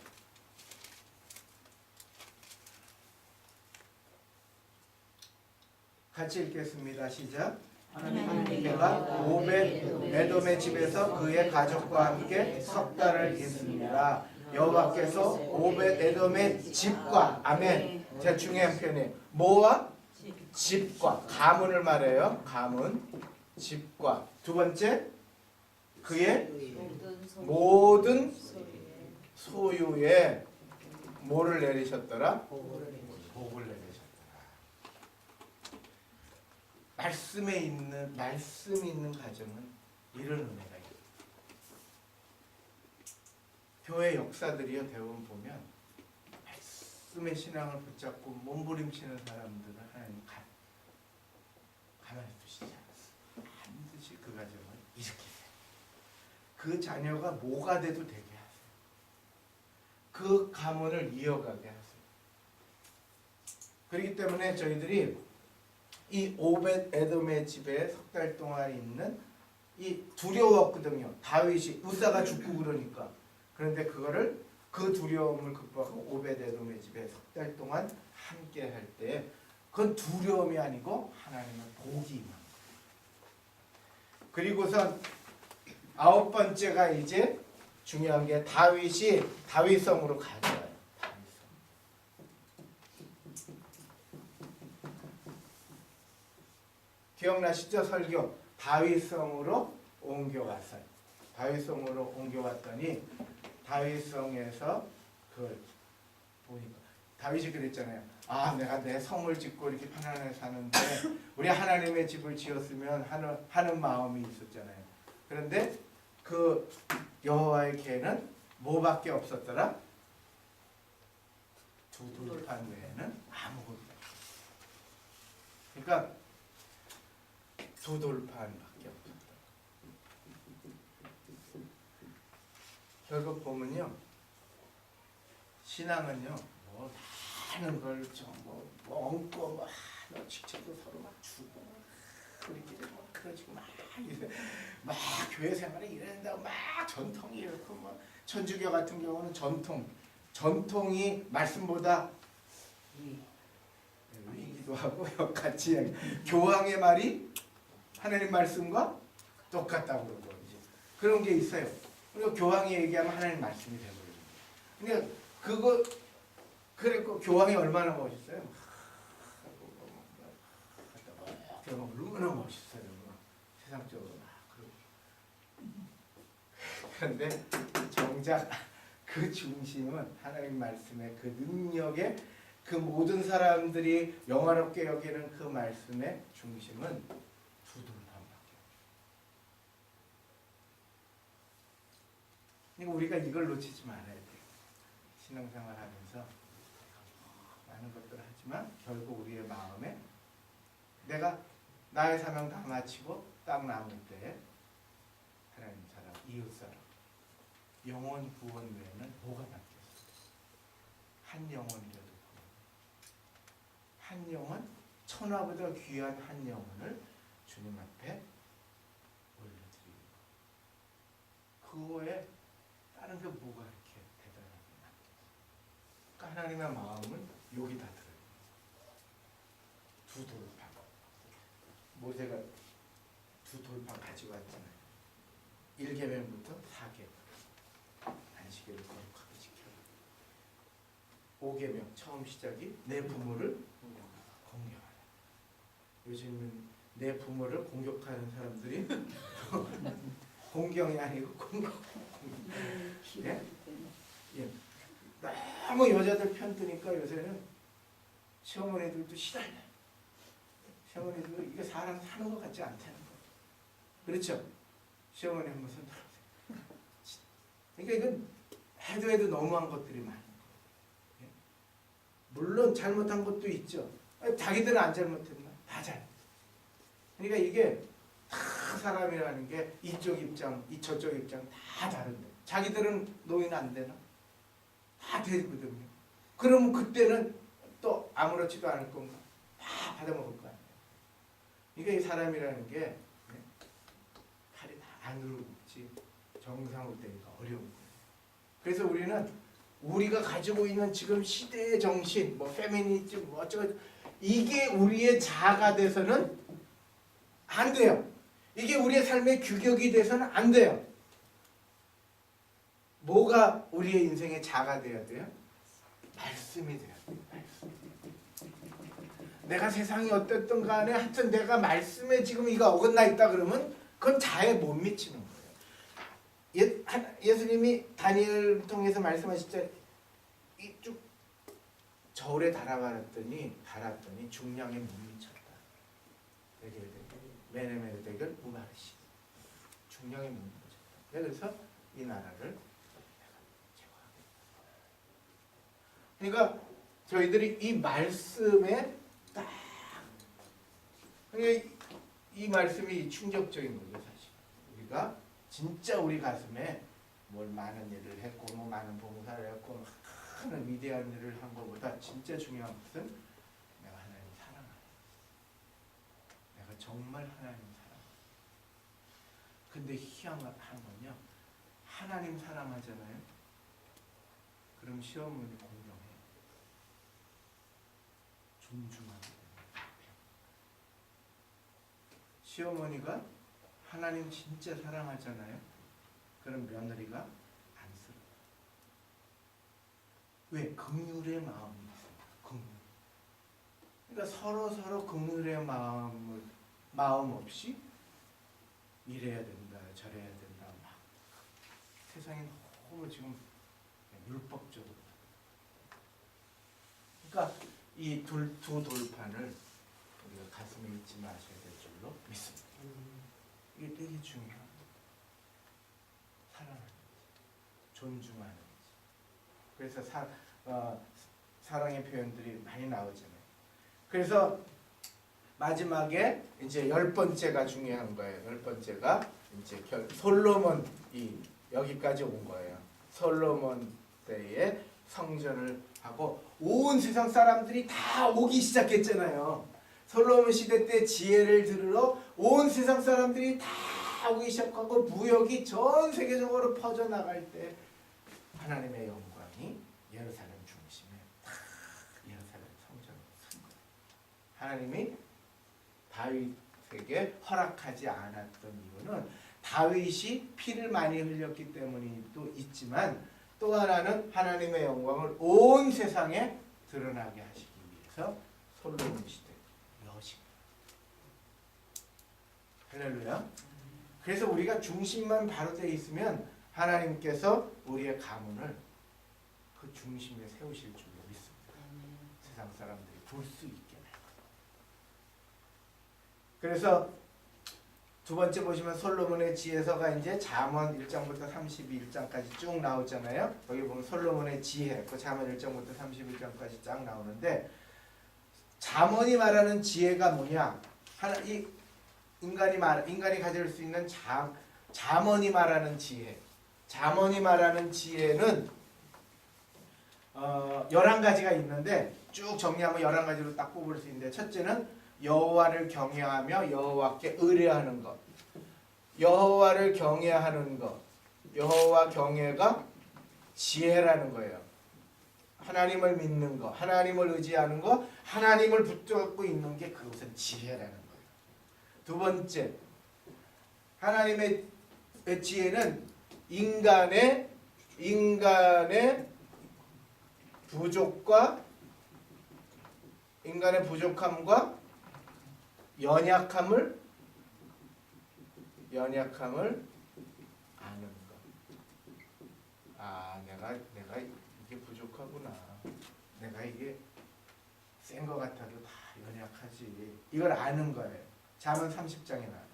같이 읽겠습니다. 시작. 하나님께가 오벳 에돔의 집에서 그의 가족과 함께 석 달을 있습니다. 여호와께서 오벳 에돔의 집과 아멘. 제가 중요한 표현이에요. 뭐와? 집과 가문을 말해요. 가문, 집과 두 번째 그의 모든 소유에 뭐를 내리셨더라? 복을 내리셨더라. 말씀이 있는 가정은 이런 은혜가 있어요. 교회 역사들이요 대부분 보면 말씀의 신앙을 붙잡고 몸부림치는 사람들은 하나님 가만히 두시지 않았어요. 반드시 그 가정을 일으키세요. 그 자녀가 뭐가 돼도 되게 하세요. 그 가문을 이어가게 하세요. 그렇기 때문에 저희들이 이 오벳 에돔의 집에 석 달 동안 있는 이 두려웠거든요. 다윗이 우사가 죽고 그러니까. 그런데 그거를 그 두려움을 극복하고 오벳 에돔의 집에 석 달 동안 함께 할 때 그건 두려움이 아니고 하나님의 복이 임한 거예요. 그리고선 아홉 번째가 이제 중요한 게 다윗이 다윗성으로 가져와요. 기억나시죠? 설교 다윗성으로 옮겨왔어요. 다윗성으로 옮겨왔더니 다윗성에서 그걸 보니까 다윗이 그랬잖아요. 아, 내가 내 성을 짓고 이렇게 편안하게 사는데 우리 하나님의 집을 지었으면 하는 마음이 있었잖아요. 그런데 그 여호와의 궤는 뭐밖에 없었더라? 두 돌판 외에는 아무것도 없었어요. 그러니까 두 돌판밖에 없었다. 결국 보면요, 신앙은요, 뭐 많은 걸 좀 뭐 엉고 막 직접도 서로 막 주고 우리끼리 뭐 그러지고 막 교회 생활에 이런다고 막 전통이 이렇고 뭐 천주교 같은 경우는 전통이 말씀보다 위기도 하고 같이 교황의 말이 하나님 말씀과 똑같다고 그러고 이제 그런 게 있어요. 그리고 교황이 얘기하면 하나님 말씀이 되거든요. 그러니까 그리고 교황이 얼마나 멋있어요. 얼마나 멋있어요. 세상적으로 막 그런데 정작 그 중심은 하나님 말씀의 그 능력의 그 모든 사람들이 영화롭게 여기는 그 말씀의 중심은 두 돌판밖에 없어요. 그러니까 우리가 이걸 놓치지 말아야 돼요. 신앙생활하면서 많은 것들을 하지만 결국 우리의 마음에 내가 나의 사명 다 마치고 딱 남을 때 하나님 사랑, 이웃 사랑, 영혼 구원 외에는 뭐가 남겠어요? 한 영혼이라도 한 영혼, 천하보다 귀한 한 영혼을 주님 앞에 올려드리고 그 외에 다른 게 뭐가 이렇게 대단하게 남겠어요? 그러니까 하나님의 마음은 여기다 들어요. 두 돌판. 모세가 두 돌판 가지고 왔잖아요. 1계명부터 4계명. 안식일을 거룩하게 지켜라. 5계명 처음 시작이 내 부모를 공경하라. 요즘은 내 부모를 공격하는 사람들이 공경이 아니고 공격. 예? 예. 너무 여자들 편 드니까 요새는 시어머니들도 싫어요. 시어머니들도 이게 사람 사는 것 같지 않다는 거. 그렇죠? 시어머니 한번 손 들어보세요. 그러니까 이건 해도 너무한 것들이 많은 거예요. 물론 잘못한 것도 있죠. 자기들은 안 잘못했나? 다 잘못했어요. 그러니까 이게 다 사람이라는 게 이쪽 입장, 저쪽 입장 다 다른데 자기들은 노인 안 되나? 다 되거든요. 그러면 그때는 또 아무렇지도 않을 건가? 다 받아먹을 거 아니에요. 그러니까 이 사람이라는 게 팔이 다 안으로 굽지 정상으로 되기가 어려운 거예요. 그래서 우리는 우리가 가지고 있는 지금 시대의 정신, 뭐 페미니즘, 뭐 어쩌고 이게 우리의 자아가 돼서는 안 돼요. 이게 우리의 삶의 규격이 돼서는 안 돼요. 뭐가 우리의 인생의 자아가 돼야 돼요? 말씀이 돼야 돼요. 말씀. 내가 세상이 어땠든 간에 하여튼 내가 말씀에 지금 이거 어긋나 있다 그러면 그건 자아에 못 미치는 거예요. 예수님이 다니엘을 통해서 말씀하셨잖아요. 이쭉 저울에 달았더니 중량에 못 미쳤다. 메네메네 대결 무바르시. 중량에 못 미쳤다. 그래서 이 나라를 그러니까 저희들이 이 말씀에 딱 이 말씀이 충격적인 거죠. 사실 우리가 진짜 우리 가슴에 뭘 많은 일을 했고 뭐 많은 봉사를 했고 많은 위대한 일을 한 것보다 진짜 중요한 것은 내가 하나님 사랑하는 내가 정말 하나님 사랑하는 근데 희한한 건요 하나님 사랑하잖아요. 그럼 시어머니 공경해 존중하고 시어머니가 하나님 진짜 사랑하잖아요. 그럼 며느리가 안쓰러워. 왜? 긍휼의 마음이 있어요. 긍휼. 그러니까 서로 긍휼의 마음 없이 이래야 된다, 저래야 된다. 막 세상이 너무 지금 율법적으로. 그러니까 이 두 돌판을 우리가 가슴에 잊지 마셔야 될 줄로 믿습니다. 이게 되게 중요합니다. 사랑하는 거지. 존중하는 거지. 그래서 사랑의 표현들이 많이 나오잖아요. 그래서 마지막에 이제 10번째가 중요한 거예요. 10번째가 이제 솔로몬이 여기까지 온 거예요. 솔로몬 때에 성전을 하고 온 세상 사람들이 다 오기 시작했잖아요. 솔로몬 시대 때 지혜를 들으러 온 세상 사람들이 다 오기 시작하고 무역이 전 세계적으로 퍼져나갈 때 하나님의 영광이 예루살렘 중심에 다 예루살렘 성전으로 선 거예요. 하나님이 다윗에게 허락하지 않았던 이유는 다윗이 피를 많이 흘렸기 때문도 있지만 또 하나는 하나님의 영광을 온 세상에 드러나게 하시기 위해서 솔로몬 시대 여신. 할렐루야. 그래서 우리가 중심만 바로 되어 있으면 하나님께서 우리의 가문을 그 중심에 세우실 줄로 믿습니다. 세상 사람들이 볼 수 있게. 그래서 두 번째 보시면 솔로몬의 지혜서가 이제 잠언 1장부터 32장까지 쭉 나오잖아요. 여기 보면 솔로몬의 지혜, 그 잠언 1장부터 31장까지 쫙 나오는데 잠언이 말하는 지혜가 뭐냐? 이 인간이 가질 수 있는 잠언이 말하는 지혜. 잠언이 말하는 지혜는 11가지가 있는데 쭉 정리하면 11가지로 딱 뽑을 수 있는데 첫째는 여호와를 경외하며 여호와께 의뢰하는 것. 여호와를 경외하는 것. 여호와 경외가 지혜라는 거예요. 하나님을 믿는 것, 하나님을 의지하는 것, 하나님을 붙잡고 있는 게 그것은 지혜라는 거예요. 두 번째, 하나님의 지혜는 인간의 부족함과 연약함을 아는 것. 아, 내가 이게 부족하구나. 내가 이게 센 것 같아도 다 연약하지. 이걸 아는 거예요. 잠언 30장에 나와요.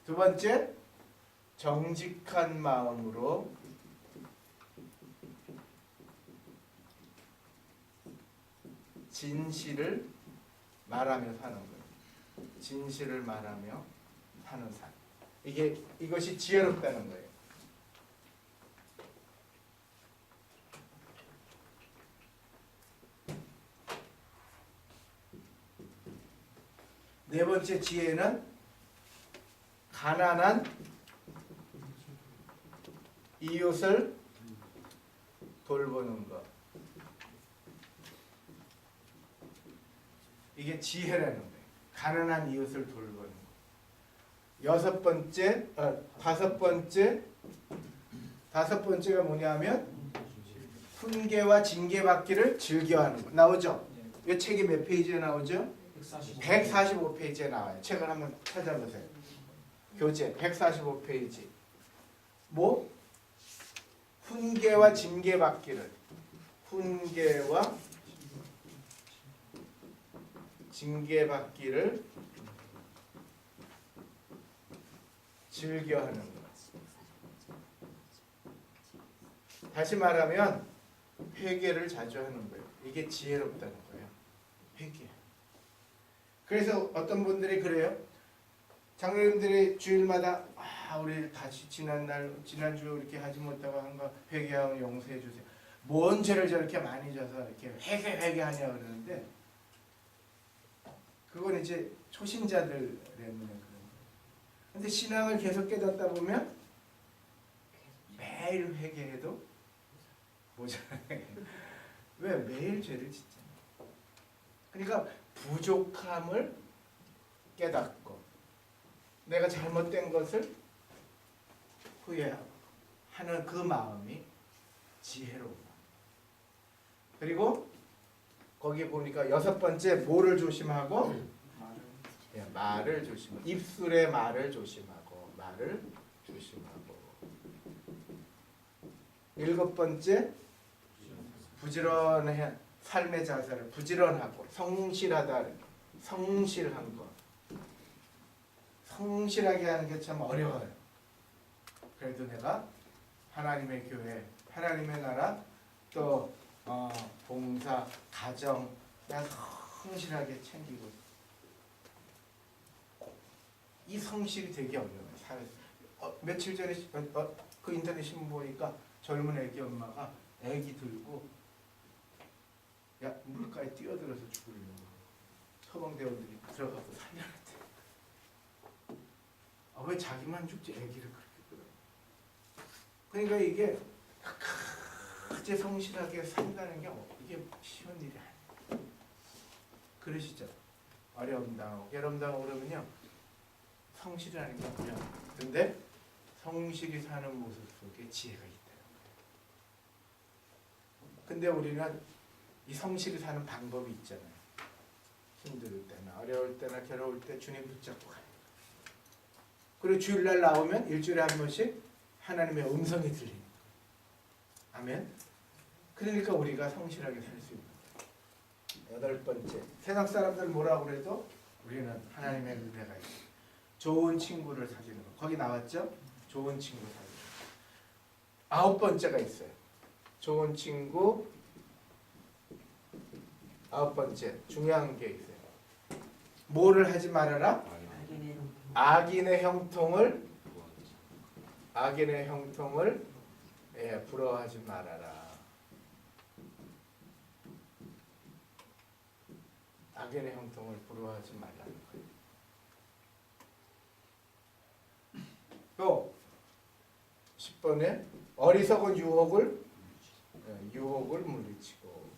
두 번째, 정직한 마음으로 진실을 말하며 사는 거예요. 진실을 말하며 사는 삶. 이것이 지혜롭다는 거예요. 네 번째 지혜는 가난한 이웃을 돌보는 것. 이게 지혜라는 거예요. 가난한 이웃을 돌보는 것. 다섯 번째가 뭐냐면 훈계와 징계받기를 즐겨하는 것. 나오죠? 이 책이 몇 페이지에 나오죠? 145페이지에 나와요. 책을 한번 찾아보세요. 교재 145페이지. 뭐? 훈계와 징계받기를 즐겨하는 것. 다시 말하면 회개를 자주 하는 거예요. 이게 지혜롭다는 거예요. 회개. 그래서 어떤 분들이 그래요. 장로님들이 주일마다 우리 다시 지난주 이렇게 하지 못하고 한 거 회개하고 용서해 주세요. 뭔 죄를 저렇게 많이 져서 이렇게 회개하냐 그러는데 그건 이제 초신자들 때문에 그런 거예요. 근데 신앙을 계속 깨닫다 보면 매일 회개해도 모자라요. 왜? 매일 죄를 짓잖아요. 그러니까 부족함을 깨닫고 내가 잘못된 것을 후회하고 하는 그 마음이 지혜로운 마음. 그리고 거기 보니까 여섯 번째 뭐를 조심하고? 말을 조심하고 입술의 말을 조심하고 말을 조심하고 일곱 번째 부지런한 삶의 자세를 부지런하고 성실하다. 성실한 것. 성실하게 하는 게 참 어려워요. 그래도 내가 하나님의 교회, 하나님의 나라, 또 봉사, 가정 내가 성실하게 챙기고 이 성실이 되게 어려워요. 며칠 전에 그 인터넷 신문 보니까 젊은 애기 엄마가 애기 들고 물가에 뛰어들어서 죽으려고 소방대원들이 들어가서 살려냈대. 왜 자기만 죽지 애기를 그렇게 끌어요? 그러니까 이게 끝까지 성실하게 산다는 게 이게 쉬운 일이 아니에요. 그러시죠? 어려움 당하고 괴로움 당하고 그러면요 성실하는 게 어려워요. 근데 성실히 사는 모습 속에 지혜가 있다는 거예요. 근데 우리는 이 성실히 사는 방법이 있잖아요. 힘들 때나 어려울 때나 괴로울 때 주님 붙잡고 가요. 그리고 주일날 나오면 일주일에 한 번씩 하나님의 음성이 들립니다. 아멘. 그러니까 우리가 성실하게 살 수 있는 거예요. 여덟 번째, 세상 사람들 뭐라고 그래도 우리는 하나님의 은혜가 있어요. 좋은 친구를 사귀는 거. 거기 나왔죠? 좋은 친구 사귀는 거. 아홉 번째가 있어요. 좋은 친구. 아홉 번째, 중요한 게 있어요. 뭐를 하지 말아라? 악인의 형통을 부러워하지 말아라. 악인의 형통을 부러워하지 말라는 거예요. 또 10번에 어리석은 유혹을 물리치고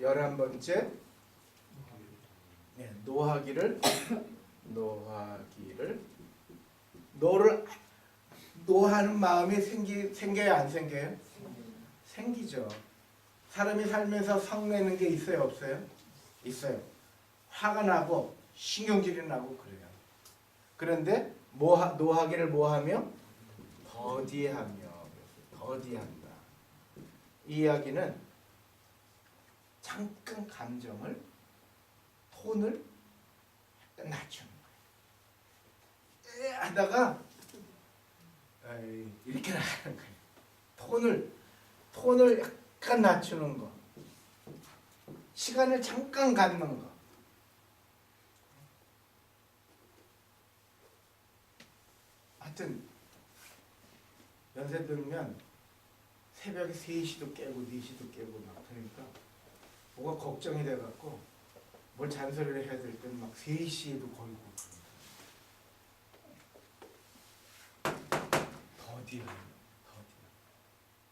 11번째 노하는 마음이 생겨요 안 생겨요? 생기죠. 사람이 살면서 성내는 게 있어요 없어요? 있어요. 화가 나고 신경질이 나고 그래요. 그런데 노하기를 뭐하며? 더디한다. 이 이야기는 잠깐 감정을 톤을 낮추는 거예요. 하다가 이렇게 나가는 거예요. 톤을 약간 낮추는 거. 시간을 잠깐 갖는 거. 하여튼 연세 들면 새벽에 3시도 깨고 4시도 깨고 막 그러니까 뭐가 걱정이 돼갖고 뭘 잔소리를 해야 될 때는 막 3시에도 걸고 더디야.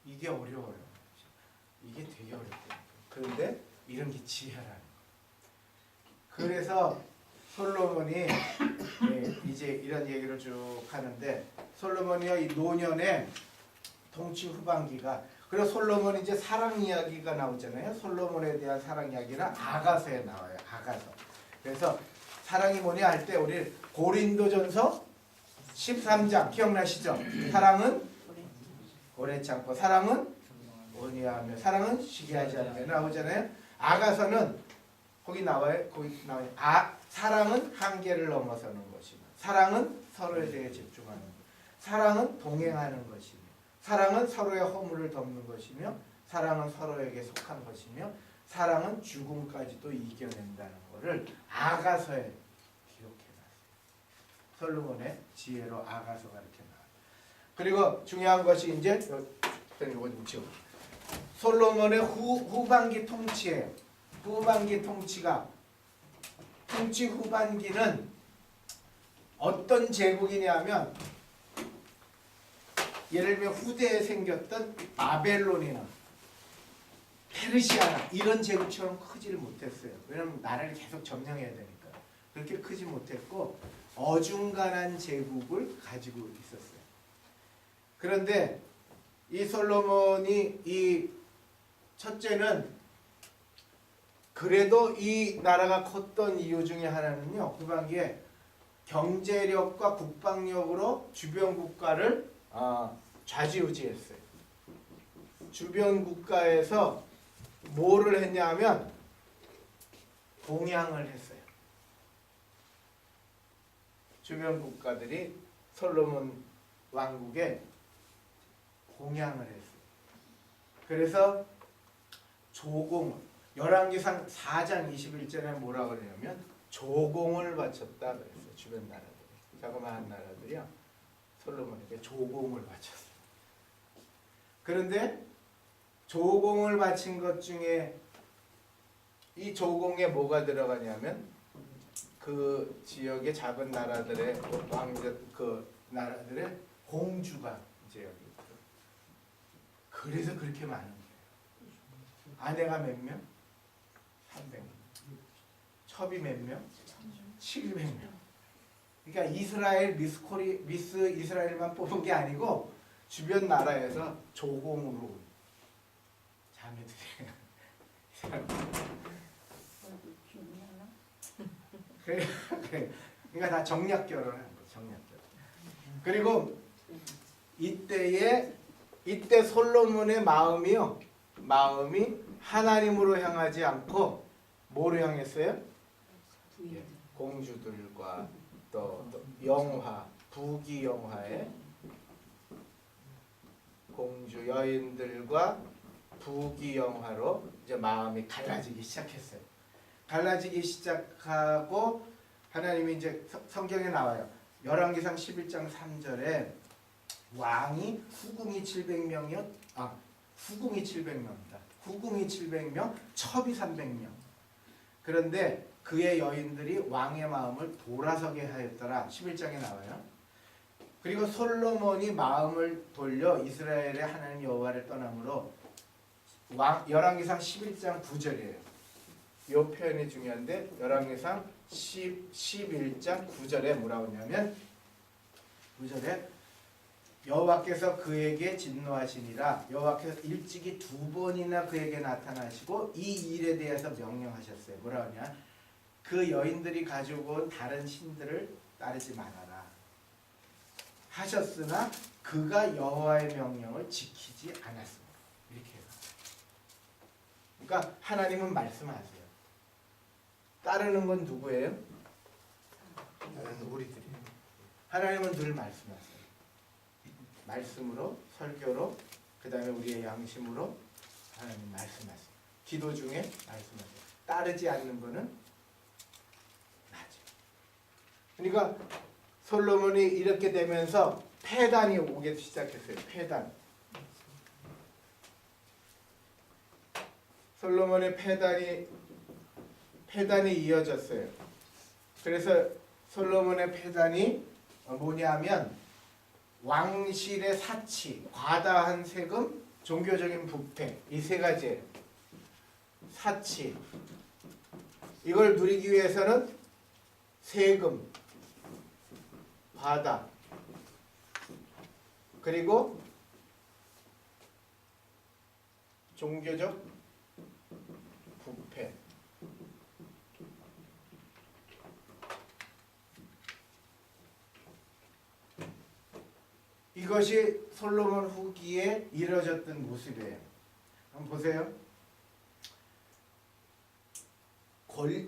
이게 어려워요. 이게 되게 어렵거든요. 그런데 이런 게 지혜라는 거. 그래서 솔로몬이 이제 이런 얘기를 쭉 하는데 솔로몬이요 이 노년의 통치 후반기가 그리고 솔로몬이 이제 사랑 이야기가 나오잖아요. 솔로몬에 대한 사랑 이야기는 아가서에 나와요. 아가서. 그래서 사랑이 뭐냐 할 때 우리 고린도전서 13장 기억나시죠? 사랑은 오래 참고 사랑은 온유하며 사랑은 시기하지 않으며 나오잖아요. 아가서는 거기 나와요. 사랑은 한계를 넘어서는 것이며 사랑은 서로에 대해 집중하는 것. 사랑은 동행하는 것이며 사랑은 서로의 허물을 덮는 것이며 사랑은 서로에게 속한 것이며 사랑은 죽음까지도 이겨낸다는 것을 아가서에 기록해놨어요. 솔로몬의 지혜로 아가서가 이렇게 나와요. 그리고 중요한 것이 이제 이거 좀 지워. 솔로몬의 후반기 통치예요. 후반기 통치 후반기는 어떤 제국이냐면 예를 들면 후대에 생겼던 바벨론이나 페르시아나 이런 제국처럼 크지를 못했어요. 왜냐하면 나라를 계속 점령해야 되니까. 그렇게 크지 못했고 어중간한 제국을 가지고 있었어요. 그런데 이 솔로몬이 이 첫째는 그래도 이 나라가 컸던 이유 중에 하나는요. 후반기에 경제력과 국방력으로 주변 국가를 좌지우지했어요. 주변 국가에서 뭐를 했냐 하면 동양을 했어요. 주변 국가들이 솔로몬 왕국에 공양을 했어요. 그래서 열왕기상 4장 21절에 뭐라고 그러냐면 조공을 바쳤다 그랬어요. 주변 나라들이. 자그마한 나라들이요. 솔로몬에게 조공을 바쳤어요. 그런데 조공을 바친 것 중에 이 조공에 뭐가 들어가냐면 그 지역의 작은 나라들의 나라들의 공주가 이제 여기 있고 그래서 그렇게 많은 거예요. 아내가 몇 명? 300명. 첩이 몇 명? 700명. 그러니까 이스라엘 미스 이스라엘만 뽑은 게 아니고 주변 나라에서 조공으로 자매들이 그러니까 다 정략 결혼을 한 거예요. 정략 결혼. 그리고 이때 솔로몬의 마음이 하나님으로 향하지 않고 뭐로 향했어요? 공주들과 또 부귀 영화의 공주 여인들과 부귀 영화로 이제 마음이 갈라지기 시작했어요. 갈라지기 시작하고 하나님이 이제 성경에 나와요. 열왕기상 11장 3절에 왕이 후궁이 700명이었 후궁이 700명이다. 후궁이 700명, 첩이 300명. 그런데 그의 여인들이 왕의 마음을 돌아서게 하였더라. 11장에 나와요. 그리고 솔로몬이 마음을 돌려 이스라엘의 하나님 여호와를 떠남으로 열왕기상 11장 9절이에요. 이 표현이 중요한데 열왕기상 11장 9절에 뭐라고 하냐면 9절에 여호와께서 그에게 진노하시니라. 여호와께서 일찍이 2번이나 그에게 나타나시고 이 일에 대해서 명령하셨어요. 뭐라고 하냐? 그 여인들이 가지고 온 다른 신들을 따르지 말아라 하셨으나 그가 여호와의 명령을 지키지 않았습니다. 이렇게 해요. 그러니까 하나님은 말씀하세요. 따르는 건 누구예요? 우리들이. 하나님은 늘 말씀하세요. 말씀으로, 설교로, 그 다음에 우리의 양심으로 하나님 말씀하세요. 기도 중에 말씀하세요. 따르지 않는 거는 나죠. 그러니까 솔로몬이 이렇게 되면서 폐단이 오기 시작했어요. 솔로몬의 폐단이 이어졌어요. 그래서 솔로몬의 폐단이 뭐냐면 왕실의 사치, 과다한 세금, 종교적인 부패, 이 세 가지예요. 사치, 이걸 누리기 위해서는 세금, 과다, 그리고 종교적 부패. 이것이 솔로몬 후기에 이뤄졌던 모습이에요. 한번 보세요.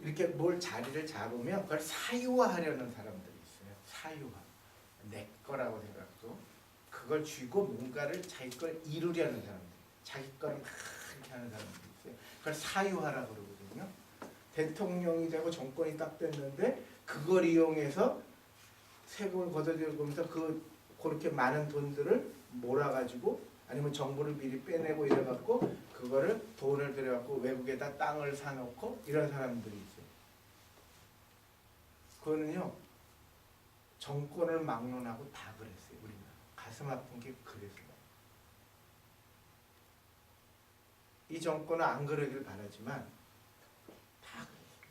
이렇게 뭘 자리를 잡으면 그걸 사유화하려는 사람들이 있어요. 사유화. 내 거라고 생각도. 그걸 쥐고 뭔가를 자기 걸 이루려는 사람들. 자기 거를 막 이렇게 하는 사람들이 있어요. 그걸 사유화라고 그러거든요. 대통령이 되고 정권이 딱 됐는데 그걸 이용해서 세금을 걷어들이면서 그렇게 많은 돈들을 몰아가지고 아니면 정부를 미리 빼내고 이래갖고 그거를 돈을 들여갖고 외국에다 땅을 사놓고 이런 사람들이 있어요. 그거는요 정권을 막론하고 다 그랬어요. 우리나라 가슴 아픈 게 그랬어요. 이 정권은 안 그러길 바라지만 다 그랬어요.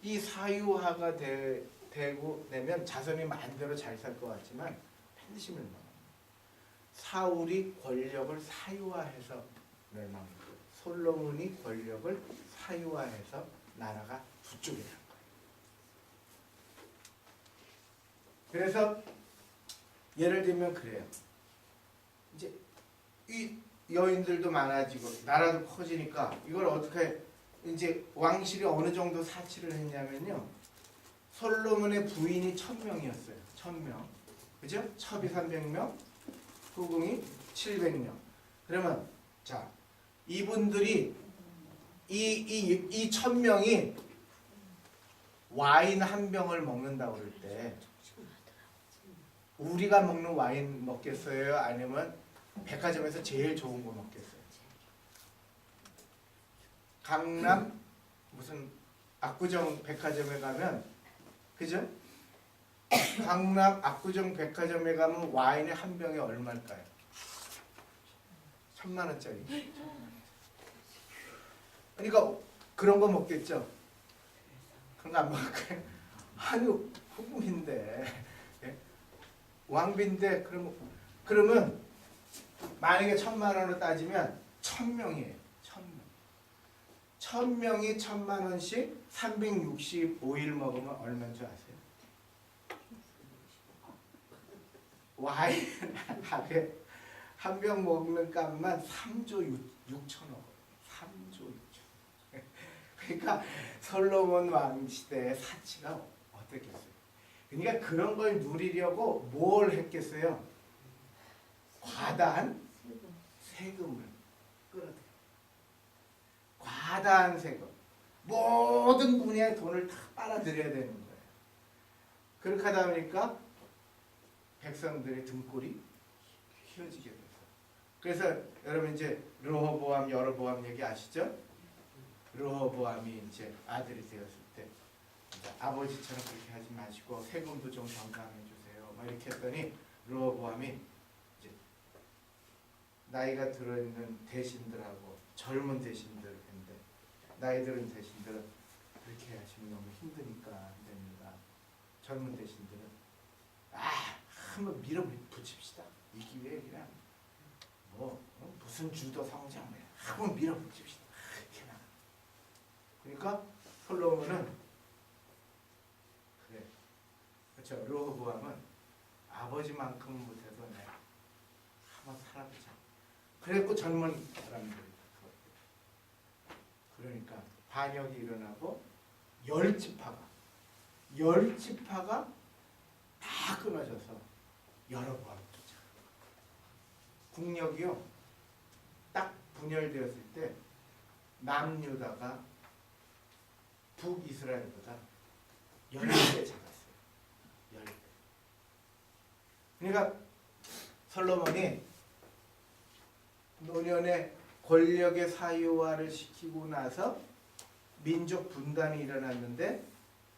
이 사유화가 되고 되면 자손이 마음대로 잘 살 것 같지만 팬심을 먹어요. 사울이 권력을 사유화해서 멸망했고 솔로몬이 권력을 사유화해서 나라가 두 쪽이 난 거예요. 그래서 예를 들면 그래요. 이제 이 여인들도 많아지고 나라도 커지니까 이걸 어떻게 이제 왕실이 어느 정도 사치를 했냐면요. 솔로몬의 부인이 1000명이었어요. 1000명. 그죠? 첩이 300명, 후궁이 700명. 그러면 자 이분들이 이 1000명이 와인 한 병을 먹는다고 그럴 때 우리가 먹는 와인 먹겠어요? 아니면 백화점에서 제일 좋은 거 먹겠어요? 강남 무슨 압구정 백화점에 가면 그죠? 강남 압구정 백화점에 가면 와인이 한 병에 얼마일까요? 1000만원짜리. 그러니까 그런 거 먹겠죠? 그런 거 안 먹을까요? 아니 후궁인데 왕비인데 그러면 만약에 1000만원으로 따지면 1000명이에요. 1000명이 1000만원씩 365일 먹으면 얼마인 줄 아세요? 와인 하루에 한 병 먹는 값만 3조 6천억. 3조 6천. 그러니까 솔로몬 왕 시대의 사치가 어땠겠어요? 그러니까 그런 걸 누리려고 뭘 했겠어요? 과다한 세금을 끌어들여. 과다한 세금. 모든 분야에 돈을 다 빨아들여야 되는 거예요. 그렇게 하다 보니까 백성들의 등골이 휘어지게 됐어요. 그래서 여러분 이제 르호보암, 여로보암 얘기 아시죠? 르호보암이 이제 아들이 되었을 때 아버지처럼 그렇게 하지 마시고 세금도 좀 정당해 주세요. 막 이렇게 했더니 르호보암이 이제 나이가 들어있는 대신들하고 젊은 대신들인데 나이 들은 대신들은 그렇게 하시면 너무 힘드니까 안 됩니다. 젊은 대신들은 한번 밀어붙입시다. 이 기회에 그냥 무슨 주도 성장 한번 밀어붙입시다. 이렇게 나. 그러니까 솔로몬은 그래. 그렇죠. 르호보암은 아버지만큼은 못해도 내가 한번 살아보자. 그랬고 젊은 사람들이 그러니까 반역이 일어나고 10지파가 10지파가 다 끊어져서 여로보암 국력이요 딱 분열되었을 때 남유다가 북이스라엘보다 10배 작았어요. 10배. 그러니까 솔로몬이 노년에 권력의 사유화를 시키고 나서 민족 분단이 일어났는데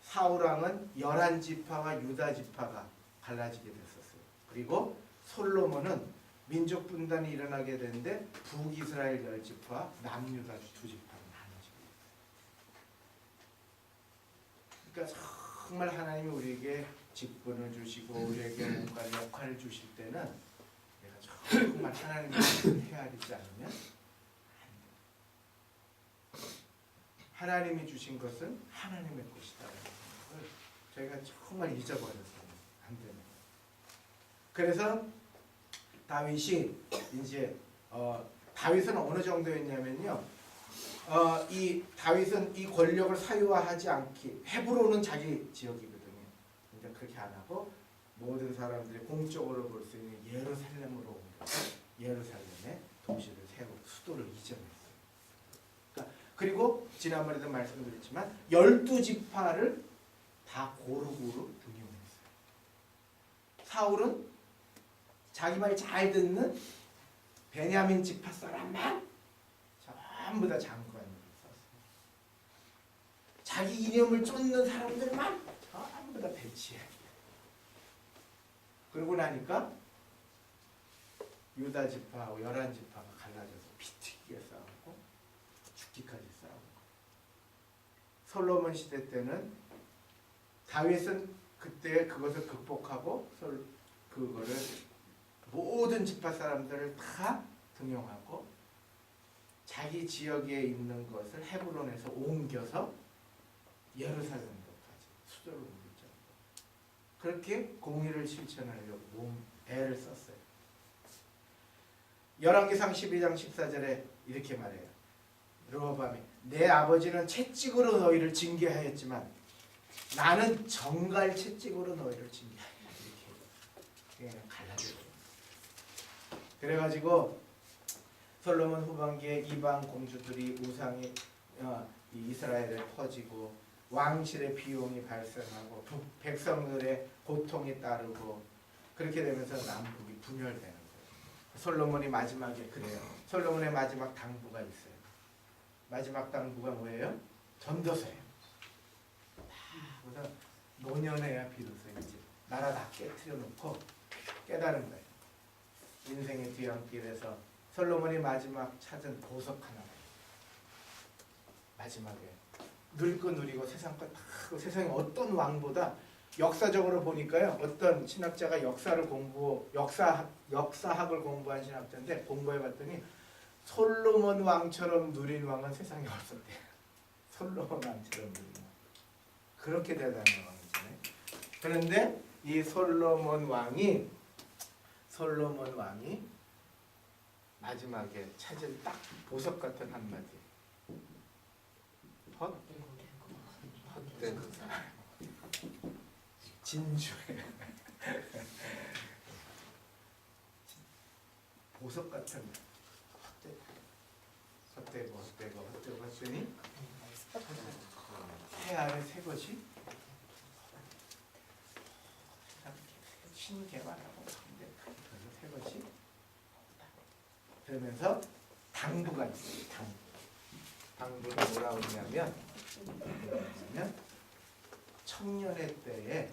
사울왕은 11지파와 유다지파가 갈라지게 됐었어요. 그리고 솔로몬은 민족 분단이 일어나게 되는데 북이스라엘 10지파, 남유다 2지파로 나눠지게 됐어요. 그러니까 정말 하나님이 우리에게 직분을 주시고 우리에게 뭔가 역할을 주실 때는 내가 정말 하나님의 헤아리지 않으면 안 돼요. 하나님이 주신 것은 하나님의 것이다. 저희가 정말 잊어버려서 안 되는 거예요. 그래서 다윗이 이제 다윗은 어느 정도였냐면요. 이 다윗은 이 권력을 사유화하지 않기 헤브론은 자기 지역이거든요. 근데 그렇게 안 하고 모든 사람들이 공적으로 볼 수 있는 예루살렘으로 옮겨서 예루살렘에 도시를 세우고 수도를 이전했어요. 그리고 지난번에도 말씀드렸지만 12지파를 다 고루고루 등용했어요. 사울은 자기 말 잘 듣는 베냐민 지파 사람만 전부 다 장관으로 썼어요. 자기 이념을 쫓는 사람들만 전부 다 배치해. 그러고 나니까 유다 지파하고 11지파가 갈라져서 피튀기게 싸우고 죽기까지 싸우고. 솔로몬 시대 때는 다윗은 그때 그것을 극복하고 그거를 모든 지파 사람들을 다 등용하고 자기 지역에 있는 것을 헤브론에서 옮겨서 예루살렘으로까지 수도를 옮겼죠. 그렇게 공의를 실천하려고 애를 썼어요. 열왕기상 12장 14절에 이렇게 말해요. 르호보암이 내 아버지는 채찍으로 너희를 징계하였지만 나는 정갈 채찍으로 너희를 징계하리라. 이렇게 갈라져요. 그래가지고 솔로몬 후반기에 이방 공주들이 우상이 이스라엘에 퍼지고 왕실의 비용이 발생하고 백성들의 고통이 따르고 그렇게 되면서 남북이 분열되는 거예요. 솔로몬이 마지막에 그래요. 솔로몬의 마지막 당부가 있어요. 마지막 당부가 뭐예요? 전도서예요. 그래서 노년에야 비로소 이제 나라 다 깨트려 놓고 깨달은 거예요. 인생의 뒤안길에서 솔로몬이 마지막 찾은 보석 하나. 마지막에 누리고 누리고 세상 것 다 하고 세상에 어떤 왕보다 역사적으로 보니까요. 어떤 신학자가 역사학을 공부한 신학자인데 공부해봤더니 솔로몬 왕처럼 누린 왕은 세상에 없었대요. 솔로몬 왕처럼 누린 왕. 그렇게 대단한 왕이잖아요. 그런데 이 솔로몬 왕이 마지막에 찾은 딱 보석 같은 한마디. 헛된 진주에 보석 같은 헛되고 했더니 해 아래 새 것이 신개발하고 새 것이 그러면서 당부가 있어요. 당부는 뭐라고 하냐면 청년의 때에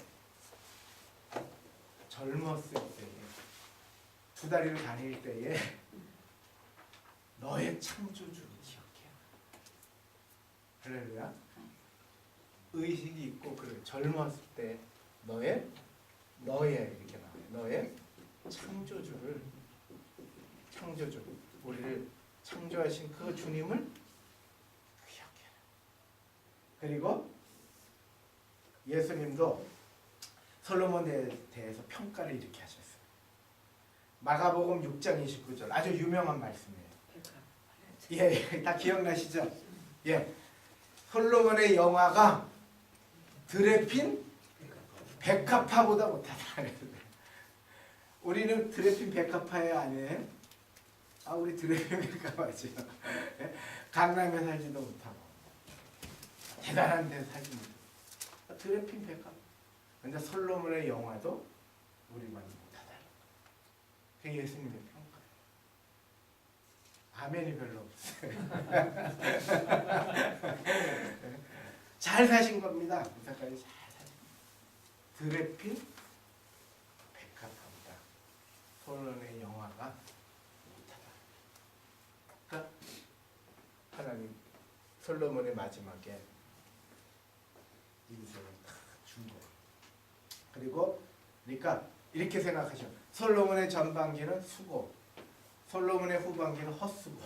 젊었을 때에 두 다리를 다닐 때에 너의 창조주를 기억해. 할렐루야. 의식이 있고 그래. 젊었을 때 너의 이렇게 나와요. 너의 창조주 우리를 창조하신 그 주님을 기억해라. 그리고 예수님도 솔로몬에 대해서 평가를 이렇게 하셨어요. 마가복음 6장 29절 아주 유명한 말씀이에요. 예, 다 기억나시죠? 예, 솔로몬의 영화가 들에 핀 백합화보다 못하다. 우리는 드레핀 백합화예요, 아니에요? 아, 우리 드레핀 백합화죠. 강남에 살지도 못하고 대단한 데 살지 못하고 드레핀 백합. 근데 솔로몬의 영화도 우리만 못하다. 그게 예수님의 평가예요. 아멘이 별로 없어요. 잘 사신 겁니다. 부사까지 잘 사신. 드레핀 백합화보다 솔로몬의 영화가 못하다. 그러니까 하나님 솔로몬의 마지막에 인생을 다 준 거예요. 그리고 그러니까 이렇게 생각하셔. 솔로몬의 전반기는 수고, 솔로몬의 후반기는 헛수고.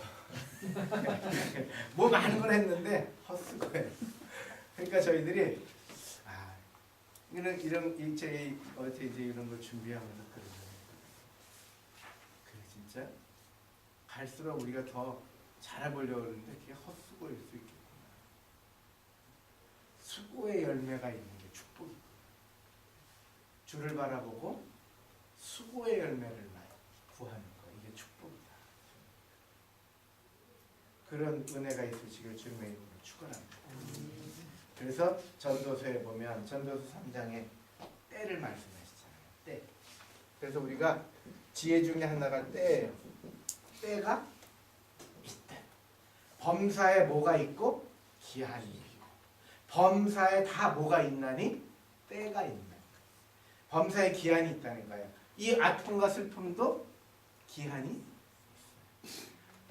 뭐 많은 걸 했는데 헛수고예요. 그러니까 저희들이 이런 일제히 어제 이제 이런 걸 준비하면서 그러잖아요. 그래 진짜 갈수록 우리가 더 잘해보려고 하는데 그게 헛수고일 수 있겠구나. 수고의 열매가 있는 게 축복이고, 주를 바라보고 수고의 열매를 구하는 거, 이게 축복이다. 그런 은혜가 있으시길 주님의 이름으로 축원합니다. 그래서 전도서에 보면 전도서 3장에 때를 말씀하시잖아요. 때. 그래서 우리가 지혜 중에 하나가 때예요. 때가 있다. 범사에 뭐가 있고 기한이 있고, 범사에 다 뭐가 있나니 때가 있는 거예요. 범사에 기한이 있다는 거예요. 이 아픔과 슬픔도 기한이 있어요.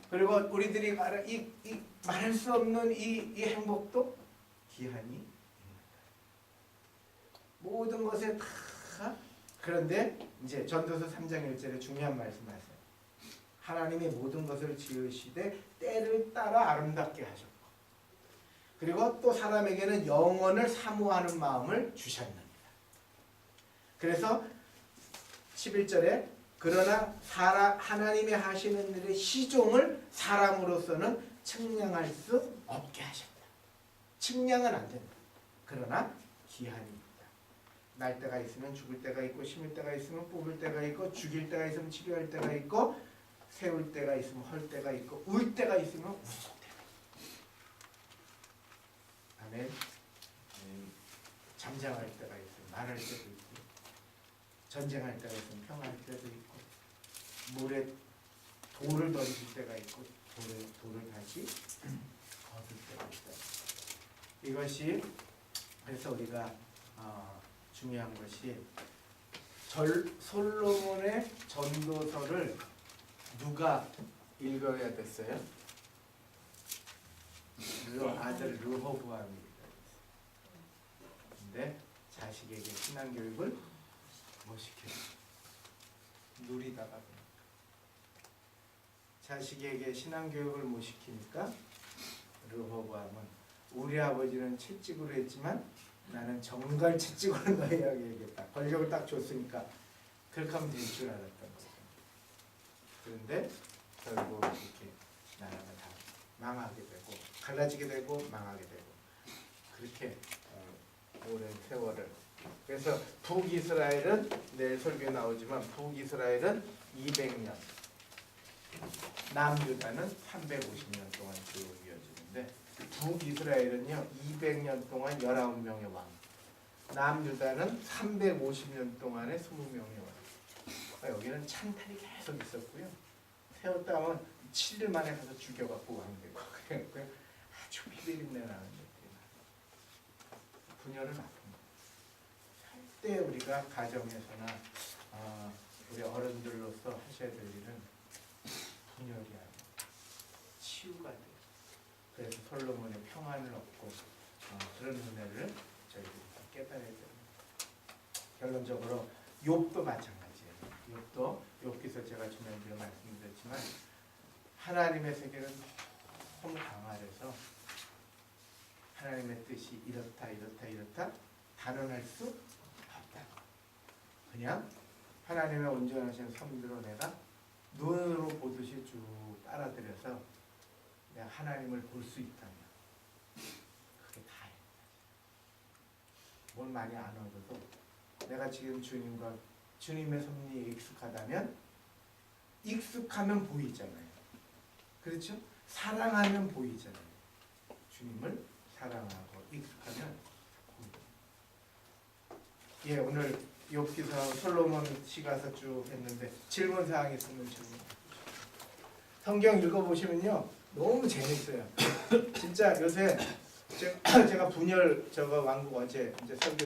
그리고 우리들이 말할 수 없는 이 행복도 기한이 있는 거예요. 모든 것에 다. 그런데 이제 전도서 3장 1절에 중요한 말씀하세요. 하나님이 모든 것을 지으시되 때를 따라 아름답게 하셨고, 그리고 또 사람에게는 영원을 사모하는 마음을 주셨느니라. 그래서 11절에 그러나 하나님이 하시는 일의 시종을 사람으로서는 측량할 수 없게 하셨다. 측량은 안 된다. 그러나 기한이 있다. 날 때가 있으면 죽을 때가 있고, 심을 때가 있으면 뽑을 때가 있고, 죽일 때가 있으면 치료할 때가 있고, 세울 때가 있으면 헐 때가 있고, 울 때가 있으면 웃을 때가 있고. 아멘. 잠잠할 때가 있으면 말할 때도 있고, 전쟁할 때가 있으면 평화할 때도 있고, 물에 돌을 던질 때가 있고, 돌을 다시 거둘 때가 있다. 이것이 그래서 우리가 중요한 것이 솔로몬의 전도서를 누가 읽어야 됐어요? 아들 르호보암이 근데 자식에게 신앙교육을 못 시켰어요. 누리다가 보니까. 자식에게 신앙교육을 못 시키니까 르호보암은 우리 아버지는 채찍으로 했지만 나는 정갈 채찍으로 너희에게 해야겠다. 권력을 딱 줬으니까 그렇게 하면 될 줄 알았던 거죠. 그런데 결국 이렇게 나라가 다 망하게 되고, 갈라지게 되고 망하게 되고, 그렇게 오랜 세월을. 그래서 북이스라엘은 내일 설교에 나오지만 북이스라엘은 200년, 남유다는 350년 동안 쭉 이어지는데, 북이스라엘은요 200년 동안 19명의 왕, 남유다는 350년 동안의 20명의 왕. 여기는 찬탈이 계속 있었고요. 세웠다 하면 7일 만에 가서 죽여갖고 왕되고, 그래갖고요 아주 비린내 나는 것들이 나요. 분열을 아픈 거예요. 절대 우리가 가정에서나 우리 어른들로서 하셔야 될 일은 분열이 아니고 치유가 돼요. 그래서 솔로몬의 평안을 얻고 그런 은혜를 저희들이 깨달아야 됩니다. 결론적으로 욥도 마찬가지예요. 욥도 욥기서 제가 지난주에 말씀드렸지만 하나님의 세계는 너무 강화해서 하나님의 뜻이 이렇다 단언할 수 없다. 그냥 하나님의 온전하신 섭리로 내가 눈으로 보듯이 쭉 빨아들여서 내가 하나님을 볼 수 있다면 그게 다예요. 뭘 많이 안 얻어도 내가 지금 주님과 주님의 섭리에 익숙하다면 익숙하면 보이잖아요. 그렇죠? 사랑하면 보이잖아요. 주님을 사랑하고 익숙하면 보입니다. 예, 오늘 욥기서 솔로몬 시 가서 쭉 했는데 질문 사항 있으면 질문. 성경 읽어보시면요 너무 재밌어요. 진짜 요새 제가 분열 저거 왕국 어제 이제 설교